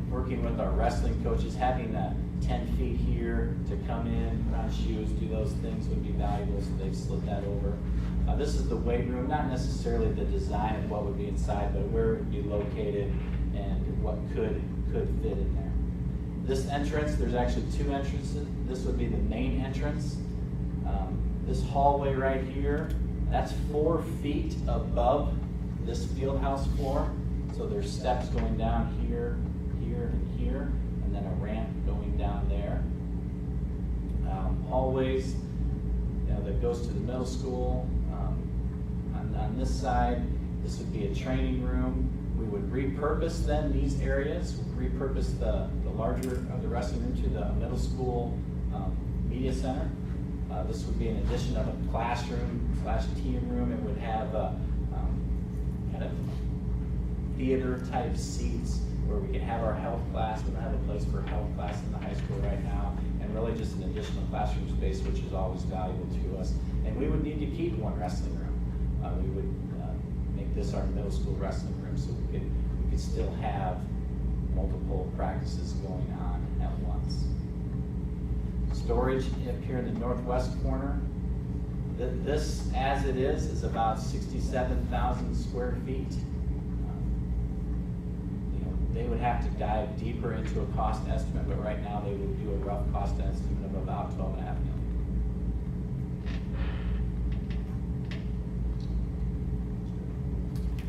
working with our wrestling coaches, having that 10 feet here to come in, put on shoes, do those things would be valuable, so they've slid that over. This is the weight room, not necessarily the design of what would be inside, but where it would be located and what could fit in there. This entrance, there's actually 2 entrances. This would be the main entrance. This hallway right here, that's 4 feet above this field house floor. So there's steps going down here, here, and here, and then a ramp going down there. Hallways, that goes to the middle school. On this side, this would be a training room. We would repurpose then these areas, repurpose the larger of the wrestling room to the middle school media center. This would be an addition of a classroom/team room. It would have kind of theater type seats where we can have our health class. We don't have a place for health class in the high school right now, and really just an additional classroom space, which is always valuable to us. And we would need to keep 1 wrestling room. We would make this our middle school wrestling room, so we could still have multiple practices going on at once. Storage up here in the northwest corner. This, as it is about 67,000 square feet. They would have to dive deeper into a cost estimate, but right now they would do a rough cost estimate of about $12.5 million.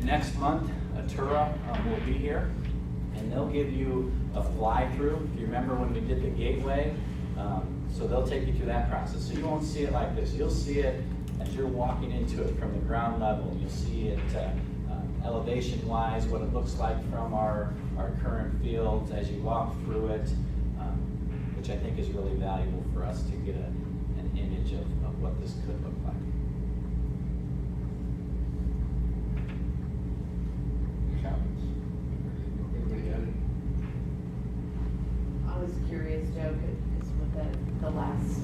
Next month, Atura will be here, and they'll give you a fly-through. If you remember when we did the gateway, so they'll take you through that process. So you won't see it like this. You'll see it as you're walking into it from the ground level. You'll see it elevation-wise, what it looks like from our current fields as you walk through it, which I think is really valuable for us to get an image of what this could look like. Anybody had it? I was curious, Joe, because with the last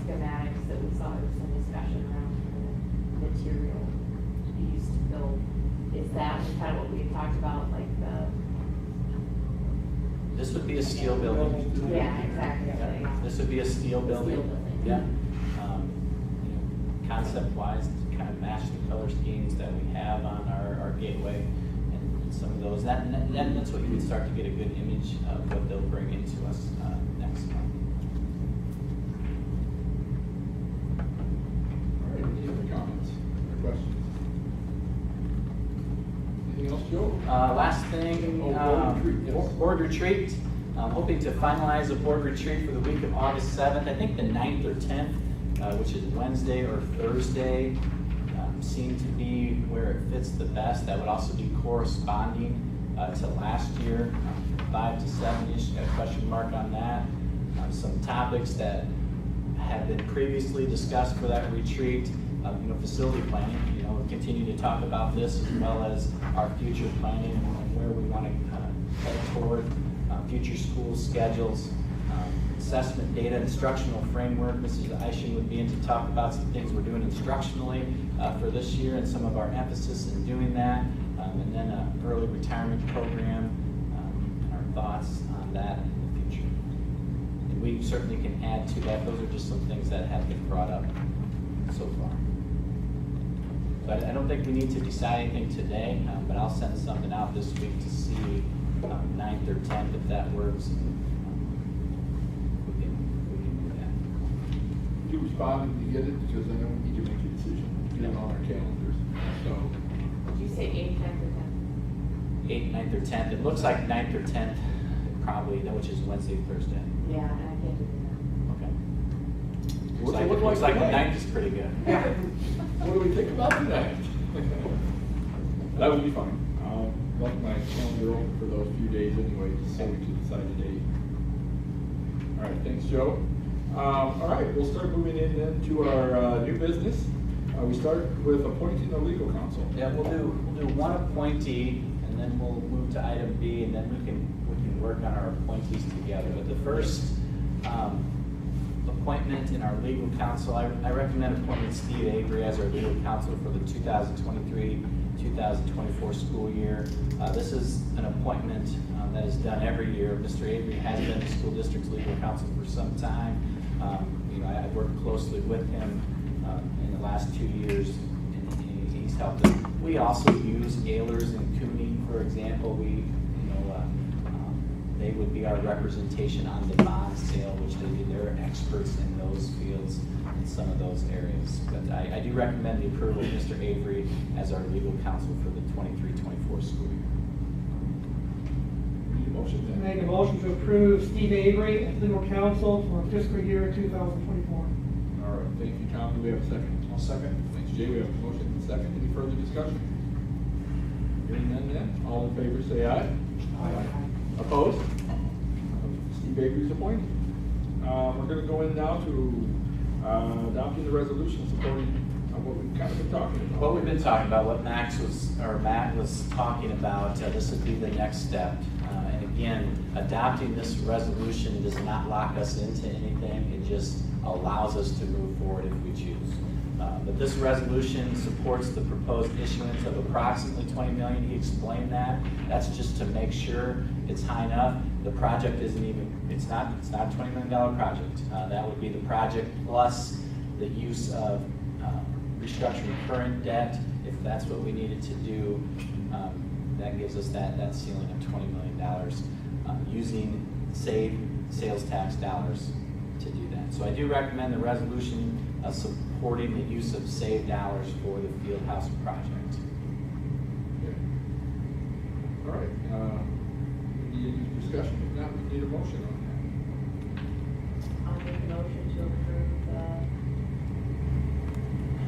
schematics that we saw, there was some discussion around the material used to build. Is that kind of what we had talked about, like the? This would be a steel building. Yeah, exactly. This would be a steel building. Steel building. Yeah. concept-wise to kind of match the color schemes that we have on our gateway and some of those. That's what you would start to get a good image of what they'll bring into us next month. All right, any other comments or questions? Anything else, Joe? Last thing, board retreat, yes. board retreat. I'm hoping to finalize a board retreat for the week of August 7th. I think the 9th or 10th, which is Wednesday or Thursday, seem to be where it fits the best. That would also be corresponding to last year, 5 to 7-ish. Got a question mark on that. Some topics that have been previously discussed for that retreat. Facility planning. We'll continue to talk about this as well as our future planning and where we want to head toward. Future school schedules, assessment data, instructional framework. Mrs. Eishin would be in to talk about some things we're doing instructionally for this year and some of our emphasis in doing that, and then an early retirement program and our thoughts on that in the future. And we certainly can add to that. Those are just some things that have been brought up so far. But I don't think we need to decide anything today, but I'll send something out this week to see 9th or 10th, if that works. We can do that. You respond when you get it, because I know we need to make a decision, get it on our calendars, so. Did you say 8th, 10th, or 10th? 8th, 9th, or 10th. It looks like 9th or 10th, probably, which is Wednesday, Thursday. Yeah, and I can't do Okay. What's it look Looks like like the tonight? 9th is pretty good. Yeah. What do we think about tonight? That would be fine. I'll let my calendar open for those few days anyway, so we can decide a date. All right, thanks, Joe. All right, we'll start moving in then to our new business. We start with appointing a legal counsel. Yeah, we'll do one appointee, and then we'll move to item B, and then we can work on our appointees together. But the first appointment in our legal counsel, I recommend appointing Steve Avery as our legal counsel for the 2023-2024 school year. This is an appointment that is done every year. Mr. Avery has been the school district's legal counsel for some time. I've worked closely with him in the last 2 years, and he's helped us. We also use Ehlers and Cooney, for example. They would be our representation on the bond sale, which they're experts in those fields, in some of those areas. But I do recommend the approval of Mr. Avery as our legal counsel for the 23-24 school year. Need a motion then? Make a motion to approve Steve Avery as legal counsel for fiscal year 2024. All right, thank you, Tom. Do we have a second? I'll second. Thanks, Jay. We have a motion and a second. Any further discussion? Hearing none then, all in favor say aye. Aye. Opposed? Steve Avery's appointed. We're going to go in now to adopting the resolution supporting what we've kind of been talking about. What we've been talking about, what Matt was talking about, this would be the next step. And again, adopting this resolution does not lock us into anything. It just allows us to move forward if we choose. But this resolution supports the proposed issuance of approximately $20 million. He explained that. That's just to make sure it's high enough. The project it's not a $20 million project. That would be the project plus the use of restructuring current debt, if that's what we needed to do. That gives us that ceiling of $20 million using saved sales tax dollars to do that. So I do recommend the resolution supporting the use of saved dollars for the field house project. Okay. All right, we need any discussion? If not, we need a motion on I'll make a motion to approve that.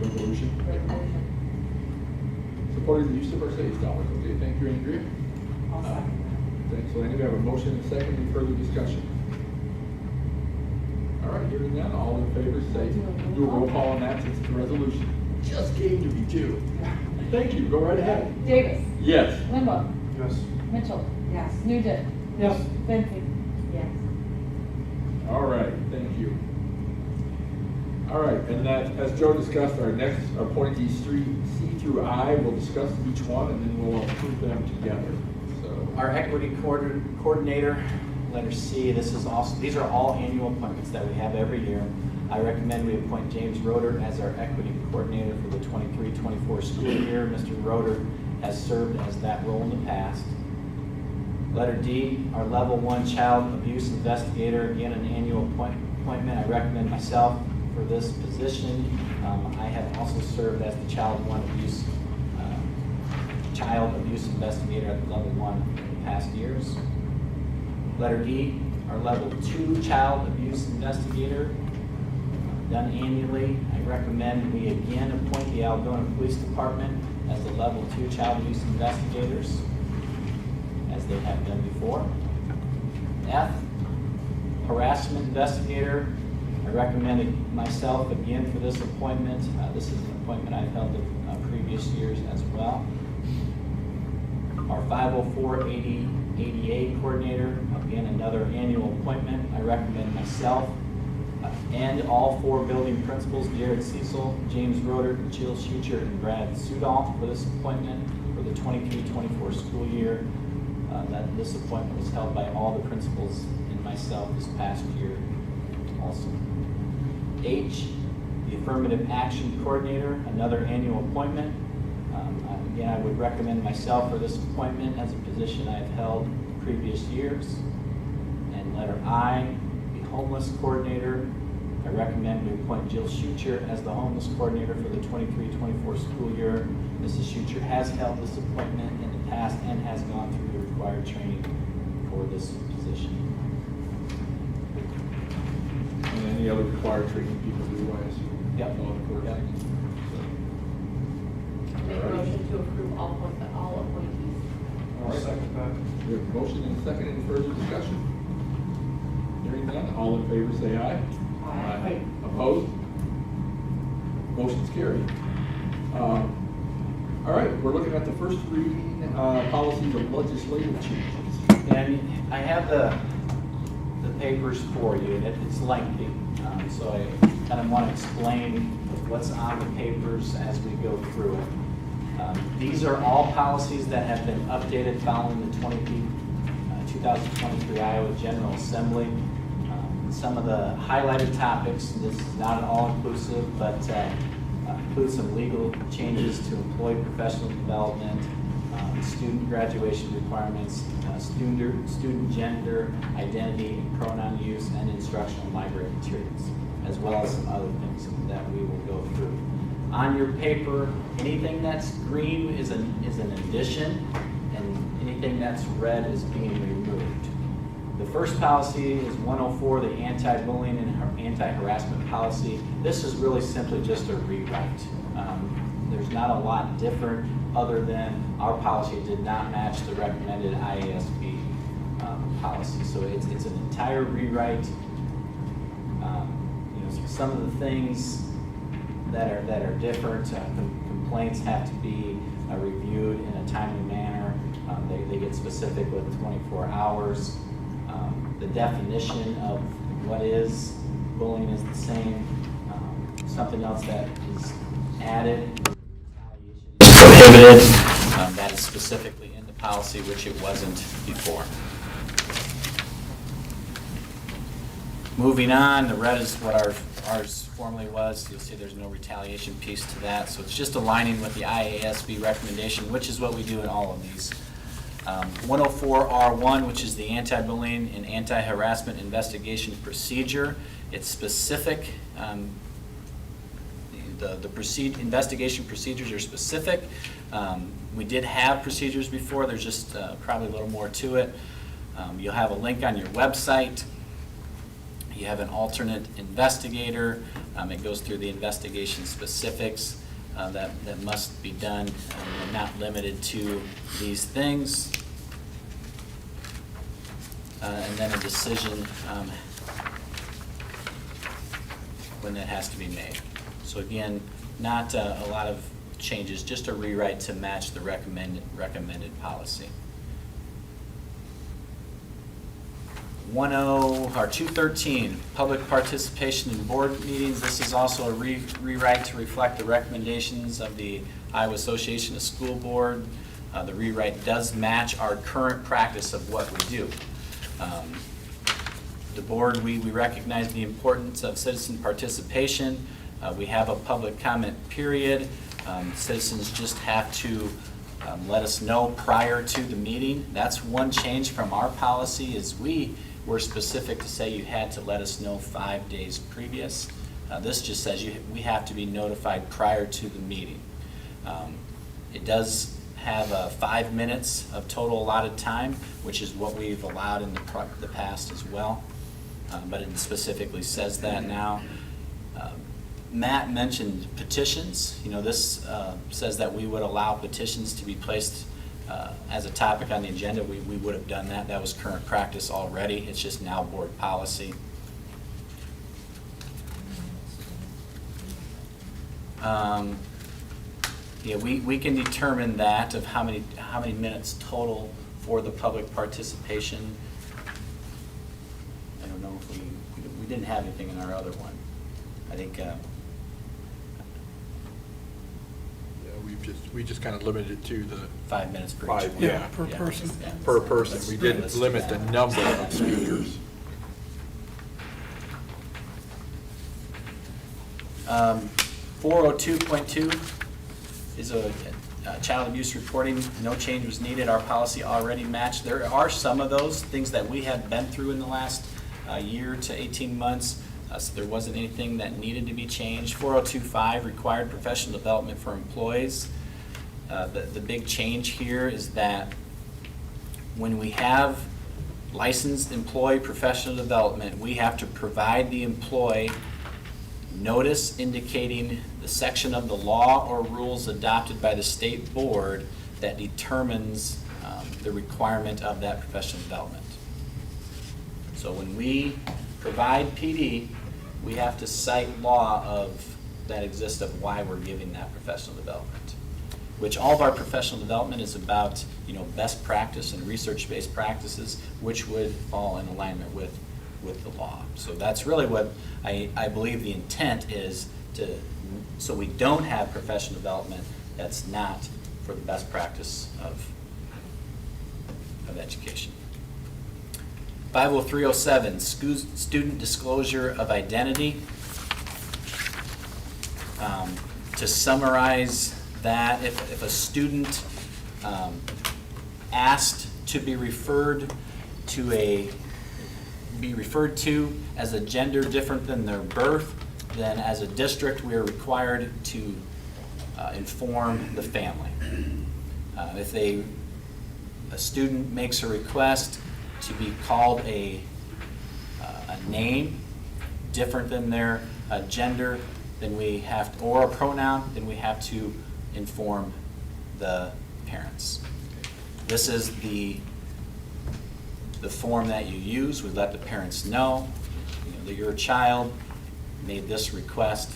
Resolution. the resolution. Supporting the use of our savings dollars. Okay, thank you, Andrea. I'll second. Thanks, Lanny. We have a motion and a second. Any further discussion? All right, hearing none, all in favor say, do a roll call on that since it's a resolution. Just came to me too. Thank you, go right ahead. Davis. Yes. Limbo. Yes. Mitchell. Yes. Nugent. Yes. Vincent. Yes. All right, thank you. All right, and that, as Joe discussed, our next appointees, C through I, we'll discuss each one and then we'll approve them together. So, Our equity coordinator, letter C, these are all annual appointments that we have every year. I recommend we appoint James Roeder as our equity coordinator for the 23-24 school year. Mr. Roeder has served as that role in the past. Letter D, our level 1 child abuse investigator, again an annual appointment. I recommend myself for this position. I have also served as the child abuse investigator at level 1 in the past years. Letter E, our level 2 child abuse investigator, done annually. I recommend we again appoint the Algona Police Department as the level 2 child abuse investigators, as they have done before. F, harassment investigator. I recommend myself again for this appointment. This is an appointment I've held in previous years as well. Our 504 ADA coordinator, again another annual appointment. I recommend myself and all 4 building principals, Jared Cecil, James Roeder, Jill Schucher, and Brad Sudol for this appointment for the 23-24 school year. This appointment was held by all the principals and myself this past year also. H, the affirmative action coordinator, another annual appointment. Again, I would recommend myself for this appointment as a position I have held in previous years. And letter I, the homeless coordinator. I recommend we appoint Jill Schucher as the homeless coordinator for the 23-24 school year. Mrs. Schucher has held this appointment in the past and has gone through the required training for this position. And any other required training people do, I assume? Yep. Yep. Make a motion to approve all appointees. All right. Second that. We have a motion and a second. Any further discussion? Hearing none, all in favor say aye. Aye. Opposed? Motion's carried. All right, we're looking at the first reading policies of legislative changes. And I have the papers for you. It's lengthy, so I kind of want to explain what's on the papers as we go through it. These are all policies that have been updated following the 2023 Iowa General Assembly. Some of the highlighted topics, this is not an all-inclusive, but includes some legal changes to employee professional development, student graduation requirements, student gender, identity, and pronoun use, and instructional library materials, as well as some other things that we will go through. On your paper, anything that's green is an addition, and anything that's red is being removed. The first policy is 104, the anti-bullying and anti-harassment policy. This is really simply just a rewrite. There's not a lot different other than our policy did not match the recommended IASB policy. So it's an entire rewrite. Some of the things that are different, complaints have to be reviewed in a timely manner. They get specific with 24 hours. The definition of what is bullying is the same. Something else that is added, retaliation is prohibited. That is specifically in the policy, which it wasn't before. Moving on, the red is what ours formerly was. You'll see there's no retaliation piece to that. So it's just aligning with the IASB recommendation, which is what we do in all of these. 104R1, which is the anti-bullying and anti-harassment investigation procedure. It's specific. The investigation procedures are specific. We did have procedures before. There's just probably a little more to it. You'll have a link on your website. You have an alternate investigator. It goes through the investigation specifics that must be done, and not limited to these things. And then a decision when that has to be made. So again, not a lot of changes, just a rewrite to match the recommended policy. 213, public participation in board meetings. This is also a rewrite to reflect the recommendations of the Iowa Association of School Board. The rewrite does match our current practice of what we do. The board, we recognize the importance of citizen participation. We have a public comment period. Citizens just have to let us know prior to the meeting. That's one change from our policy, is we were specific to say you had to let us know 5 days previous. This just says we have to be notified prior to the meeting. It does have 5 minutes of total allotted time, which is what we've allowed in the past as well. But it specifically says that now. Matt mentioned petitions. You know, this says that we would allow petitions to be placed as a topic on the agenda. We would have done that. That was current practice already. It's just now board policy. Yeah, we can determine that of how many minutes total for the public participation. I don't know if we didn't have anything in our other one. I think. We just kind of limited it to the 5 minutes per each 5, one. yeah, per person. Yeah. per person. We didn't Let's do limit the that. number of speakers. 402.2 is a child abuse reporting. No change was needed. Our policy already matched. There are some of those things that we have been through in the last year to 18 months. So there wasn't anything that needed to be changed. 402.5 required professional development for employees. The big change here is that when we have licensed employee professional development, we have to provide the employee notice indicating the section of the law or rules adopted by the state board that determines the requirement of that professional development. So when we provide PD, we have to cite law that exists of why we're giving that professional development, which all of our professional development is about, you know, best practice and research-based practices, which would fall in alignment with the law. So that's really what I believe the intent is, so we don't have professional development that's not for the best practice of education. 50307, student disclosure of identity. To summarize that, if a student asked to be referred to as a gender different than their birth, then as a district we are required to inform the family. If a student makes a request to be called a name different than their gender, then we have to, or a pronoun, then we have to inform the parents. This is the form that you use. We let the parents know, that your child made this request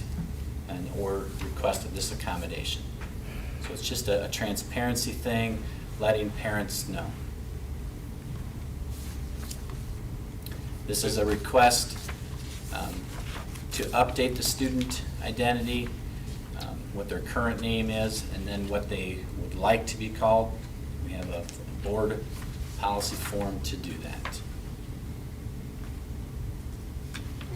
or requested this accommodation. So it's just a transparency thing, letting parents know. This is a request to update the student identity, what their current name is, and then what they would like to be called. We have a board policy form to do that.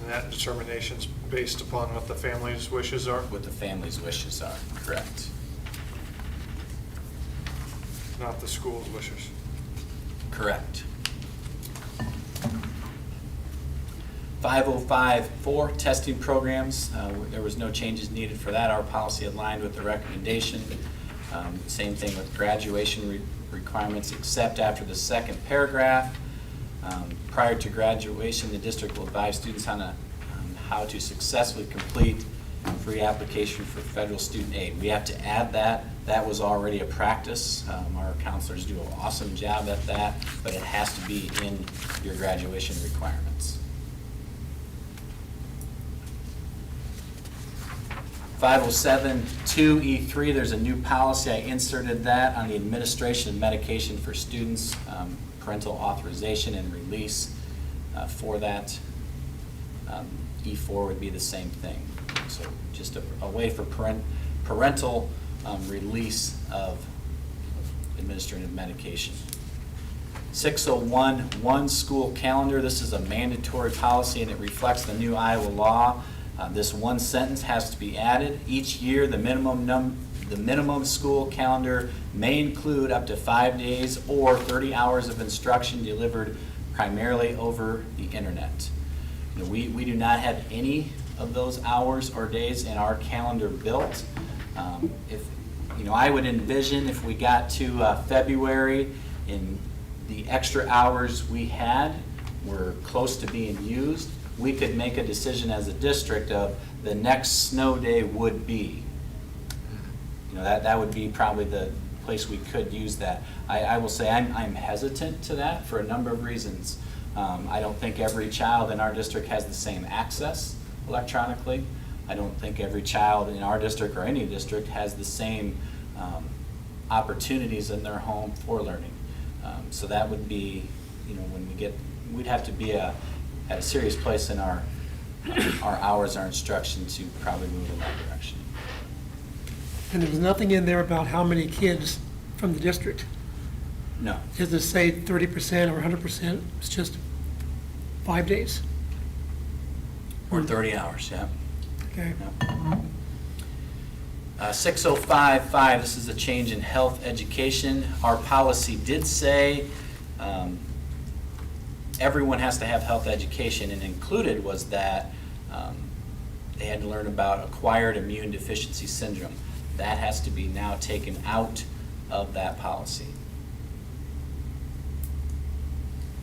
And that determination's based upon what the family's wishes are, What the family's wishes are, correct. not the school's wishes. Correct. 5054, testing programs. There was no changes needed for that. Our policy aligned with the recommendation. Same thing with graduation requirements, except after the second paragraph. Prior to graduation, the district will advise students on how to successfully complete free application for federal student aid. We have to add that. That was already a practice. Our counselors do an awesome job at that, but it has to be in your graduation requirements. 507-2E3, there's a new policy. I inserted that on the administration of medication for students, parental authorization and release for that. E4 would be the same thing. So just a way for parental release of administrative medication. 601, school calendar. This is a mandatory policy and it reflects the new Iowa law. This one sentence has to be added. Each year, the minimum school calendar may include up to 5 days or 30 hours of instruction delivered primarily over the internet. We do not have any of those hours or days in our calendar built. I would envision if we got to February and the extra hours we had were close to being used, we could make a decision as a district of the next snow day would be. That would be probably the place we could use that. I will say I'm hesitant to that for a number of reasons. I don't think every child in our district has the same access electronically. I don't think every child in our district or any district has the same opportunities in their home for learning. So that would be, we'd have to be at a serious place in our hours, our instruction to probably move in that direction. And there was nothing in there about how many kids from the district? No. Does it say 30% or 100%? It's just 5 days? Or 30 hours, yeah. Okay. 6055, this is a change in health education. Our policy did say everyone has to have health education, and included was that they had to learn about acquired immune deficiency syndrome. That has to be now taken out of that policy.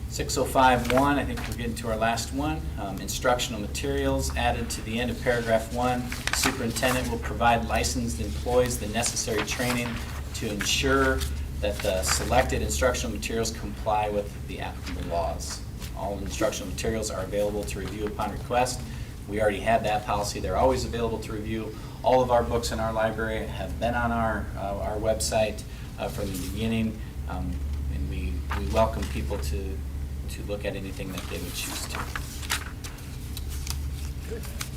6051, I think we're getting to our last one. Instructional materials added to the end of paragraph 1. The superintendent will provide licensed employees the necessary training to ensure that the selected instructional materials comply with the applicable laws. All instructional materials are available to review upon request. We already had that policy. They're always available to review. All of our books in our library have been on our website from the beginning, and we welcome people to look at anything that they would choose to.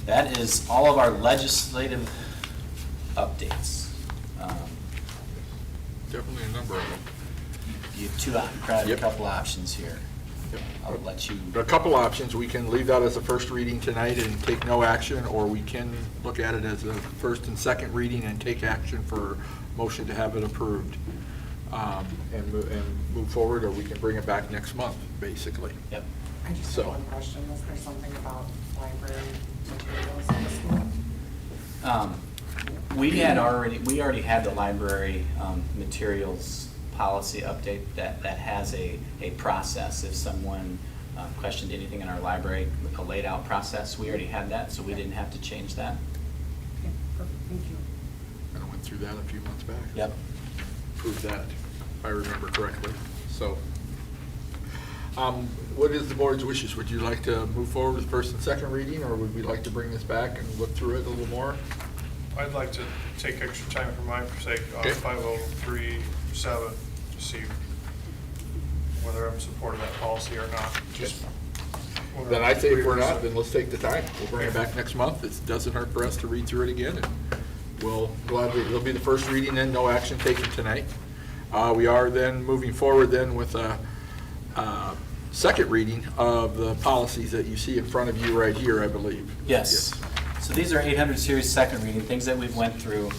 That is all of our legislative updates. Definitely a number of them. You have a couple options here. Yep. I'll let you. A couple options. We can leave that as a first reading tonight and take no action, or we can look at it as a first and second reading and take action for motion to have it approved and move forward, or we can bring it back next month, basically. Yep. I just So- have one question. Was there something about library materials in the school? We already had the library materials policy update that has a process. If someone questioned anything in our library, a laid out process, we already had that, so we didn't have to change that. Okay, perfect. Thank you. I went through that a few months back. Yep. Approved that, if I remember correctly. So, what is the board's wishes? Would you like to move forward with first and second reading, or would we like to bring this back and look through it a little more? I'd like to take extra time for my sake on Okay. 5037 to see whether I'm supporting that policy or not. Just whether Then I I'm say if we're agree not, with then let's take the time. We'll bring it back next month. It doesn't hurt for us to read through it again, and we'll gladly, it'll be the first reading then, no action taken tonight. We are then moving forward then with a second reading of the policies that you see in front of you right here, I believe. Yes. So these are 800 series second reading, things that we've went through.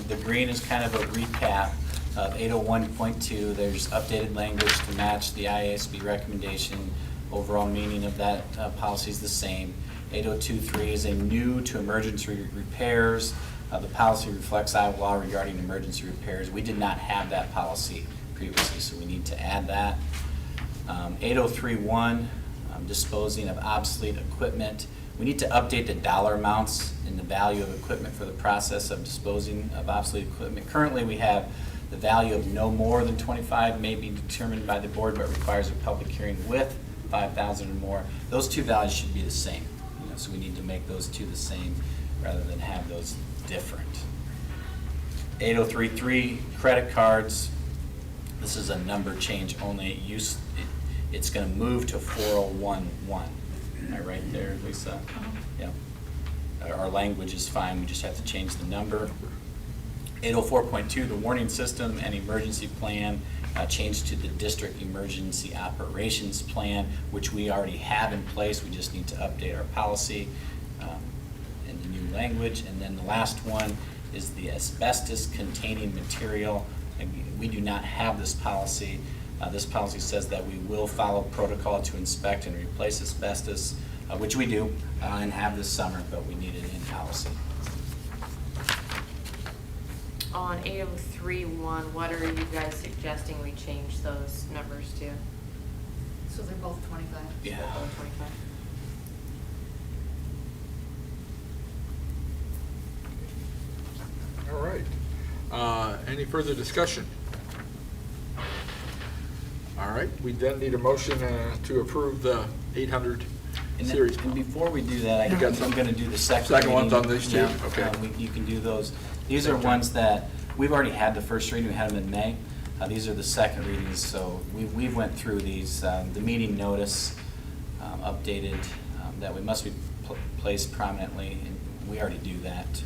The green is kind of a recap of 801.2. There's updated language to match the IASB recommendation. Overall meaning of that policy is the same. 802.3 is a new to emergency repairs. The policy reflects Iowa law regarding emergency repairs. We did not have that policy previously, so we need to add that. 803.1, disposing of obsolete equipment. We need to update the dollar amounts and the value of equipment for the process of disposing of obsolete equipment. Currently, we have the value of no more than 25 may be determined by the board, but requires a public hearing with 5,000 or more. Those two values should be the same. So we need to make those two the same rather than have those different. 803.3, credit cards. This is a number change only. It's going to move to 4011. Am I right there, Lisa? Yeah. Our language is fine. We just have to change the number. 804.2, the warning system and emergency plan change to the district emergency operations plan, which we already have in place. We just need to update our policy in the new language. And then the last one is the asbestos containing material. And we do not have this policy. This policy says that we will follow protocol to inspect and replace asbestos, which we do and have this summer, but we need it in policy. On 8031, what are you guys suggesting we change those numbers to? So they're both 25? Yeah. They're both 25. All right. Any further discussion? All right, we then need a motion to approve the 800 And then- series. And before we do that, You got I'm some going to do the second second ones reading. on these two? Yeah, Okay. You can do those. These are ones that, we've already had the first reading, we had them in May. These are the second readings, so we went through these. The meeting notice updated that we must be placed prominently, and we already do that,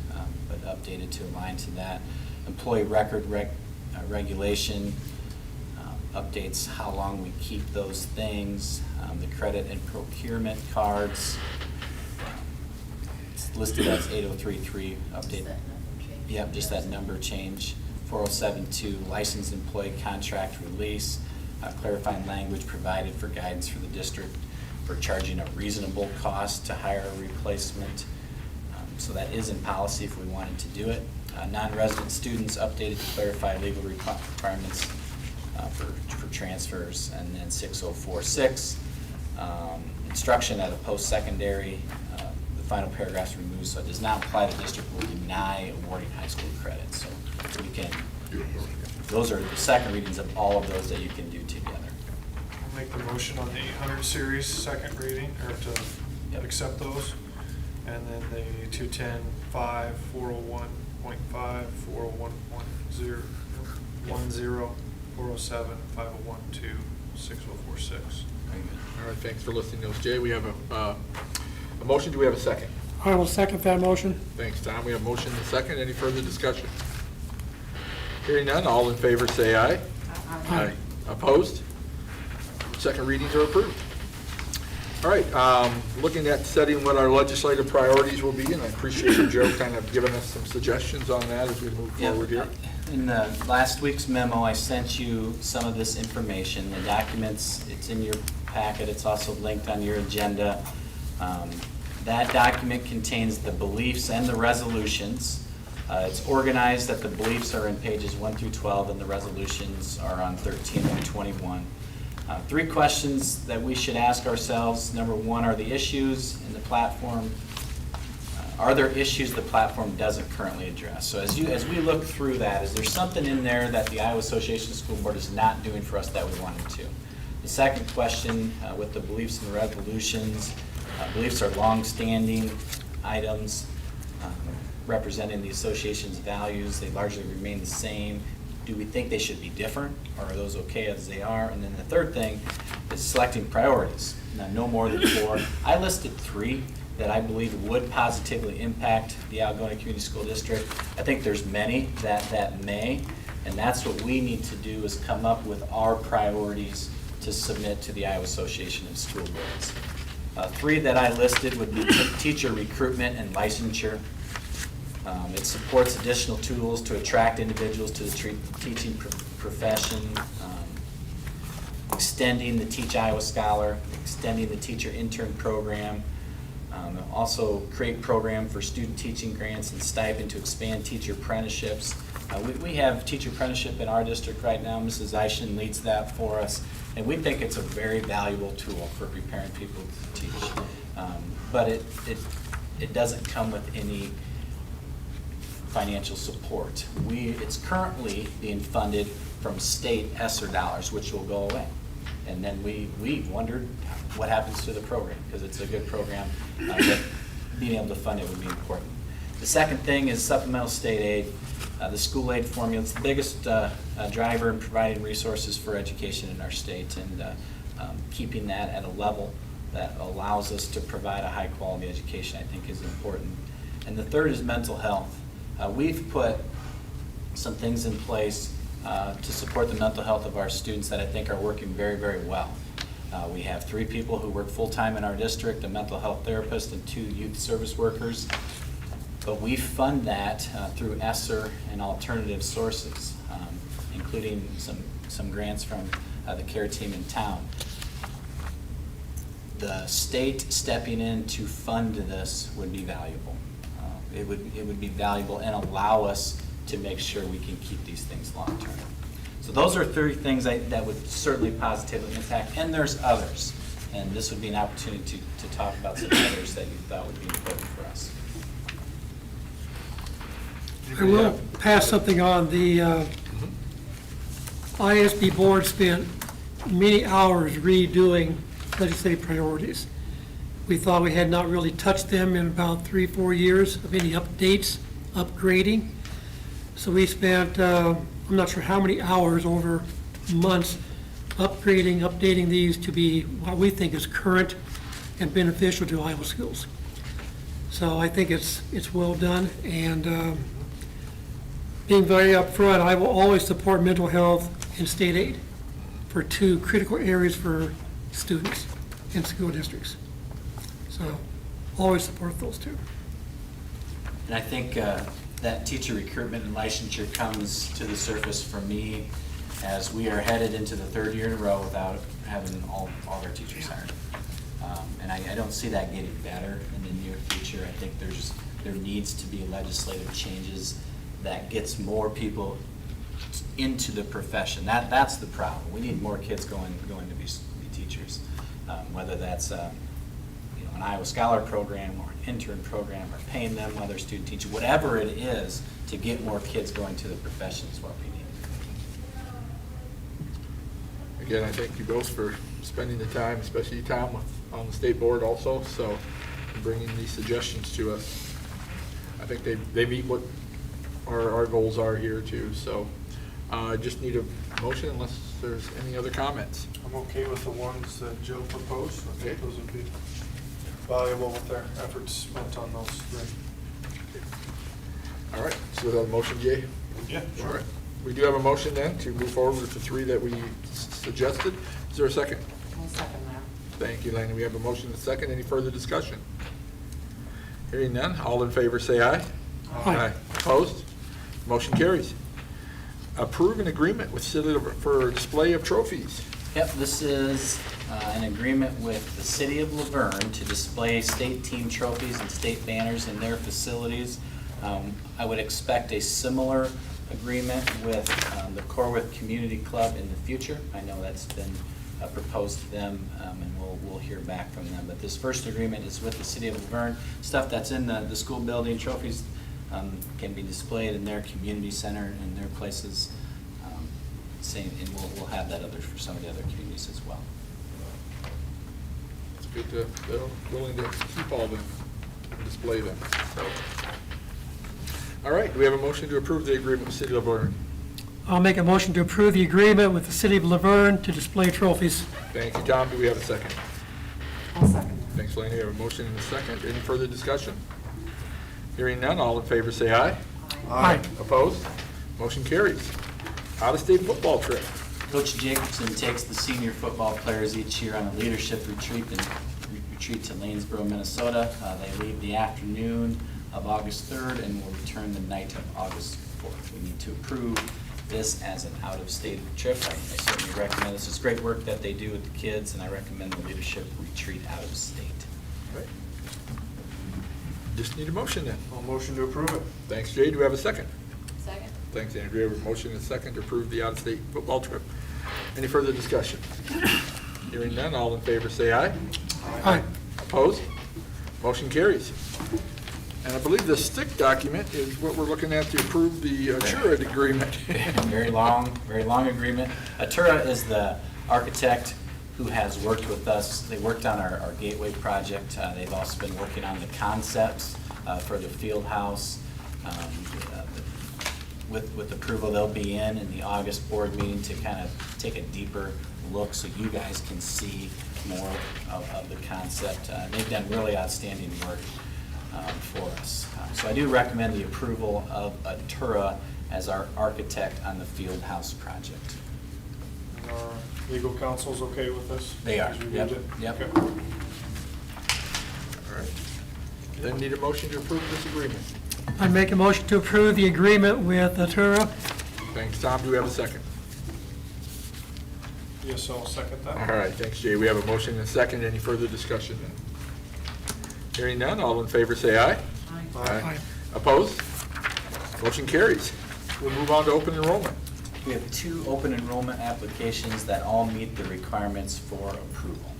but updated to align to that. Employee record regulation updates how long we keep those things. The credit and procurement cards, it's listed as 8033 update. Yep, just that number change. 4072 licensed employee contract release, clarifying language provided for guidance for the district for charging a reasonable cost to hire a replacement. So that is in policy if we wanted to do it. Non-resident students updated to clarify legal requirements for transfers. And then 6046, instruction at a post-secondary, the final paragraph's removed, so it does not apply the district will deny awarding high school credit. So we can, those are the second readings of all of those that you can do together. I'll make the motion on the 800 series, second reading, or to Yep. accept those. And then the 210.5, 401.5, 401.0, 10, 407, 501.2, 6046. Very good. All right, thanks for listing those, Jay. We have a motion. Do we have a second? I will second that motion. Thanks, Tom. We have a motion and a second. Any further discussion? Hearing none, all in favor say aye. Aye. Opposed? Second readings are approved. All right, looking at setting what our legislative priorities will be, and I appreciate you, Joe, kind of giving us some suggestions on that as we move forward here. In last week's memo, I sent you some of this information. The documents, it's in your packet. It's also linked on your agenda. That document contains the beliefs and the resolutions. It's organized that the beliefs are in pages 1 through 12, and the resolutions are on 13 and 21. 3 questions that we should ask ourselves. Number 1, are the issues in the platform, are there issues the platform doesn't currently address? So as we look through that, is there something in there that the Iowa Association of School Board is not doing for us that we wanted to? The second question with the beliefs and resolutions, beliefs are long-standing items representing the association's values. They largely remain the same. Do we think they should be different, or are those okay as they are? And then the third thing is selecting priorities. Now, no more than 4. I listed 3 that I believe would positively impact the Algona Community School District. I think there's many that may, and that's what we need to do, is come up with our priorities to submit to the Iowa Association of School Boards. 3 that I listed would be teacher recruitment and licensure. It supports additional tools to attract individuals to the teaching profession, extending the Teach Iowa Scholar, extending the teacher intern program, also create program for student teaching grants and stipend to expand teacher apprenticeships. We have teacher apprenticeship in our district right now. Mrs. Eischen leads that for us, and we think it's a very valuable tool for preparing people to teach. But it doesn't come with any financial support. It's currently being funded from state ESSER dollars, which will go away. And then we wondered what happens to the program, because it's a good program, but being able to fund it would be important. The second thing is supplemental state aid. The school aid formula is the biggest driver in providing resources for education in our state, and keeping that at a level that allows us to provide a high quality education, I think, is important. And the third is mental health. We've put some things in place to support the mental health of our students that I think are working very, very well. We have 3 people who work full-time in our district, a mental health therapist and 2 youth service workers. But we fund that through ESSER and alternative sources, including some grants from the care team in town. The state stepping in to fund this would be valuable. It would be valuable and allow us to make sure we can keep these things long-term. So those are 3 things that would certainly positively impact, and there's others. And this would be an opportunity to talk about some others that you thought would be important for us. I will pass something on. The ISD board spent many hours redoing legislative priorities. We thought we had not really touched them in about 3-4 years of any updates, upgrading. So we spent, I'm not sure how many hours over months, updating these to be what we think is current and beneficial to Iowa schools. So I think it's well done, and being very upfront, I will always support mental health and state aid for 2 critical areas for students in school districts. So always support those 2. And I think that teacher recruitment and licensure comes to the surface for me as we are headed into the 3rd year in a row without having all of our teachers hired. And I don't see that getting better in the near future. I think there needs to be legislative changes that gets more people into the profession. That's the problem. We need more kids going to be teachers, whether that's an Iowa Scholar program or an intern program or paying them while they're student teaching, whatever it is to get more kids going to the profession is what we need. Again, I thank you both for spending the time, especially Tom on the state board also, so bringing these suggestions to us. I think they meet what our goals are here too, so I just need a motion unless there's any other comments. I'm okay with the ones that Joe proposed. I think Okay. those would be valuable with their efforts spent on those 3. All right, so the motion, Jay? Yeah, All right. We do have a motion then to move forward with the 3 that we suggested. Is there a second? I'll second that. Thank you, Laney. We have a motion and a second. Any further discussion? Hearing none, all in favor say aye. Aye. Opposed? Motion carries. Approve an agreement with City for display of trophies. Yep, this is an agreement with the City of Laverne to display state team trophies and state banners in their facilities. I would expect a similar agreement with the Corwith Community Club in the future. I know that's been proposed to them, and we'll hear back from them. But this first agreement is with the City of Laverne. Stuff that's in the school building, trophies can be displayed in their community center and their places. And we'll have that for some of the other communities as well. It's good to, they're willing to keep all them, and display them. So, all right, do we have a motion to approve the agreement with City of Laverne? I'll make a motion to approve the agreement with the City of Laverne to display trophies. Thank you, Tom. Do we have a second? I'll second that. Thanks, Laney. We have a motion and a second. Any further discussion? Hearing none, all in favor say aye. Aye. Opposed? Motion carries. Out-of-state football trip. Coach Jacobson takes the senior football players each year on a leadership retreat to Lanesboro, Minnesota. They leave the afternoon of August 3rd and will return the night of August 4th. We need to approve this as an out-of-state trip. I certainly recommend this. It's great work that they do with the kids, and I recommend the leadership retreat out of state. Right. Just need a motion then. I'll motion to approve it. Thanks, Jay. Do we have a second? Second? Thanks, Andrea. We have a motion and a second to approve the out-of-state football trip. Any further discussion? Hearing none, all in favor say aye. Aye. Opposed? Motion carries. And I believe the stick document is what we're looking at to approve the Atura agreement. Very long agreement. Atura is the architect who has worked with us. They worked on our Gateway project. They've also been working on the concepts for the field house. With approval, they'll be in the August board meeting to kind of take a deeper look so you guys can see more of the concept. They've done really outstanding work for us. So I do recommend the approval of Atura as our architect on the field house project. And our legal counsel's okay with this? They are, He's reviewed yep, it? yep. Okay. All right. Then need a motion to approve this agreement. I make a motion to approve the agreement with Atura. Thanks, Tom. Do we have a second? Yes, I'll second that. All right, thanks, Jay. We have a motion and a second. Any further discussion? Hearing none, all in favor say aye. Aye. Opposed? Motion carries. We'll move on to open enrollment. We have 2 open enrollment applications that all meet the requirements for approval.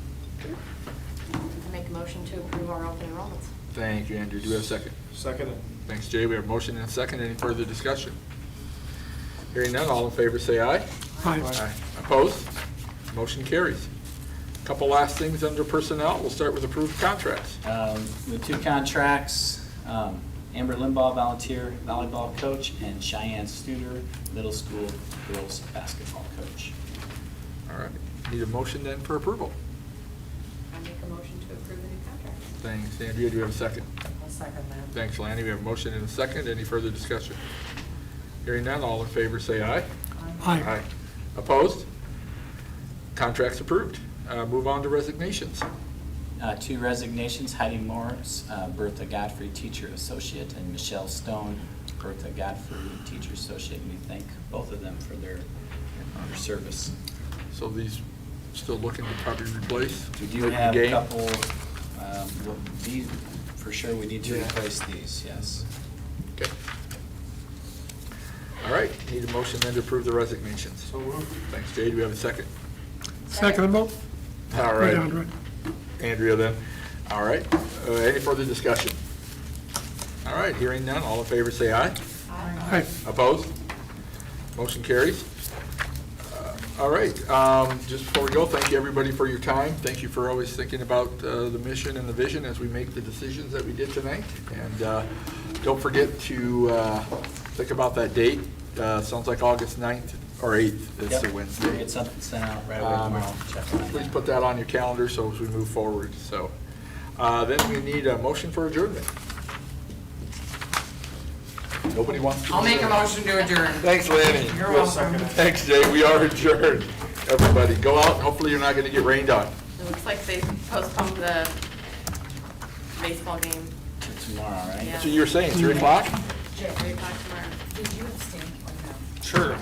I make a motion to approve our open enrollments. Thank you, Andrew. Do we have a second? Second. Thanks, Jay. We have a motion and a second. Any further discussion? Hearing none, all in favor say aye. Aye. Opposed? Motion carries. Couple last things under personnel. We'll start with approved contracts. The 2 contracts, Amber Limbaugh, volunteer volleyball coach, and Cheyenne Studer, middle school girls basketball coach. All right. Need a motion then for approval. I make a motion to approve the new contracts. Thanks, Andrea. Do we have a second? I'll second that. Thanks, Lanny. We have a motion and a second. Any further discussion? Hearing none, all in favor say aye. Aye. Opposed? Contracts approved. Move on to resignations. 2 resignations, Heidi Morris, Bertha Godfrey, teacher associate, and Michelle Stone, Bertha Godfrey, teacher associate. And we thank both of them for their service. So these still looking to probably replace? We do Make the have a game? couple, these, for sure, we need to Yeah. replace these, yes. Okay. All right, need a motion then to approve the resignations. So moved. Thanks, Jay. Do we have a second? Second vote. All right. Andrea. Andrea then. All right. Any further discussion? All right, hearing none. All in favor say aye. Aye. Opposed? Motion carries. All right, just before we go, thank you everybody for your time. Thank you for always thinking about the mission and the vision as we make the decisions that we did tonight. And don't forget to think about that date. Sounds like August 9th or 8th is the Yep. Wednesday. Get something sent out right away tomorrow. Check on that. Please put that on your calendar so as we move forward. So then we need a motion for adjournment. Nobody wants to. I'll make a motion to adjourn. Thanks, Lanny. You're welcome. Thanks, Jay. We are adjourned. Everybody, go out and hopefully you're not going to get rained on. It looks like they postponed the baseball game. Tomorrow, right? Yeah. So you were saying 3 o'clock? 3 o'clock tomorrow. Did you abstain or no? Sure.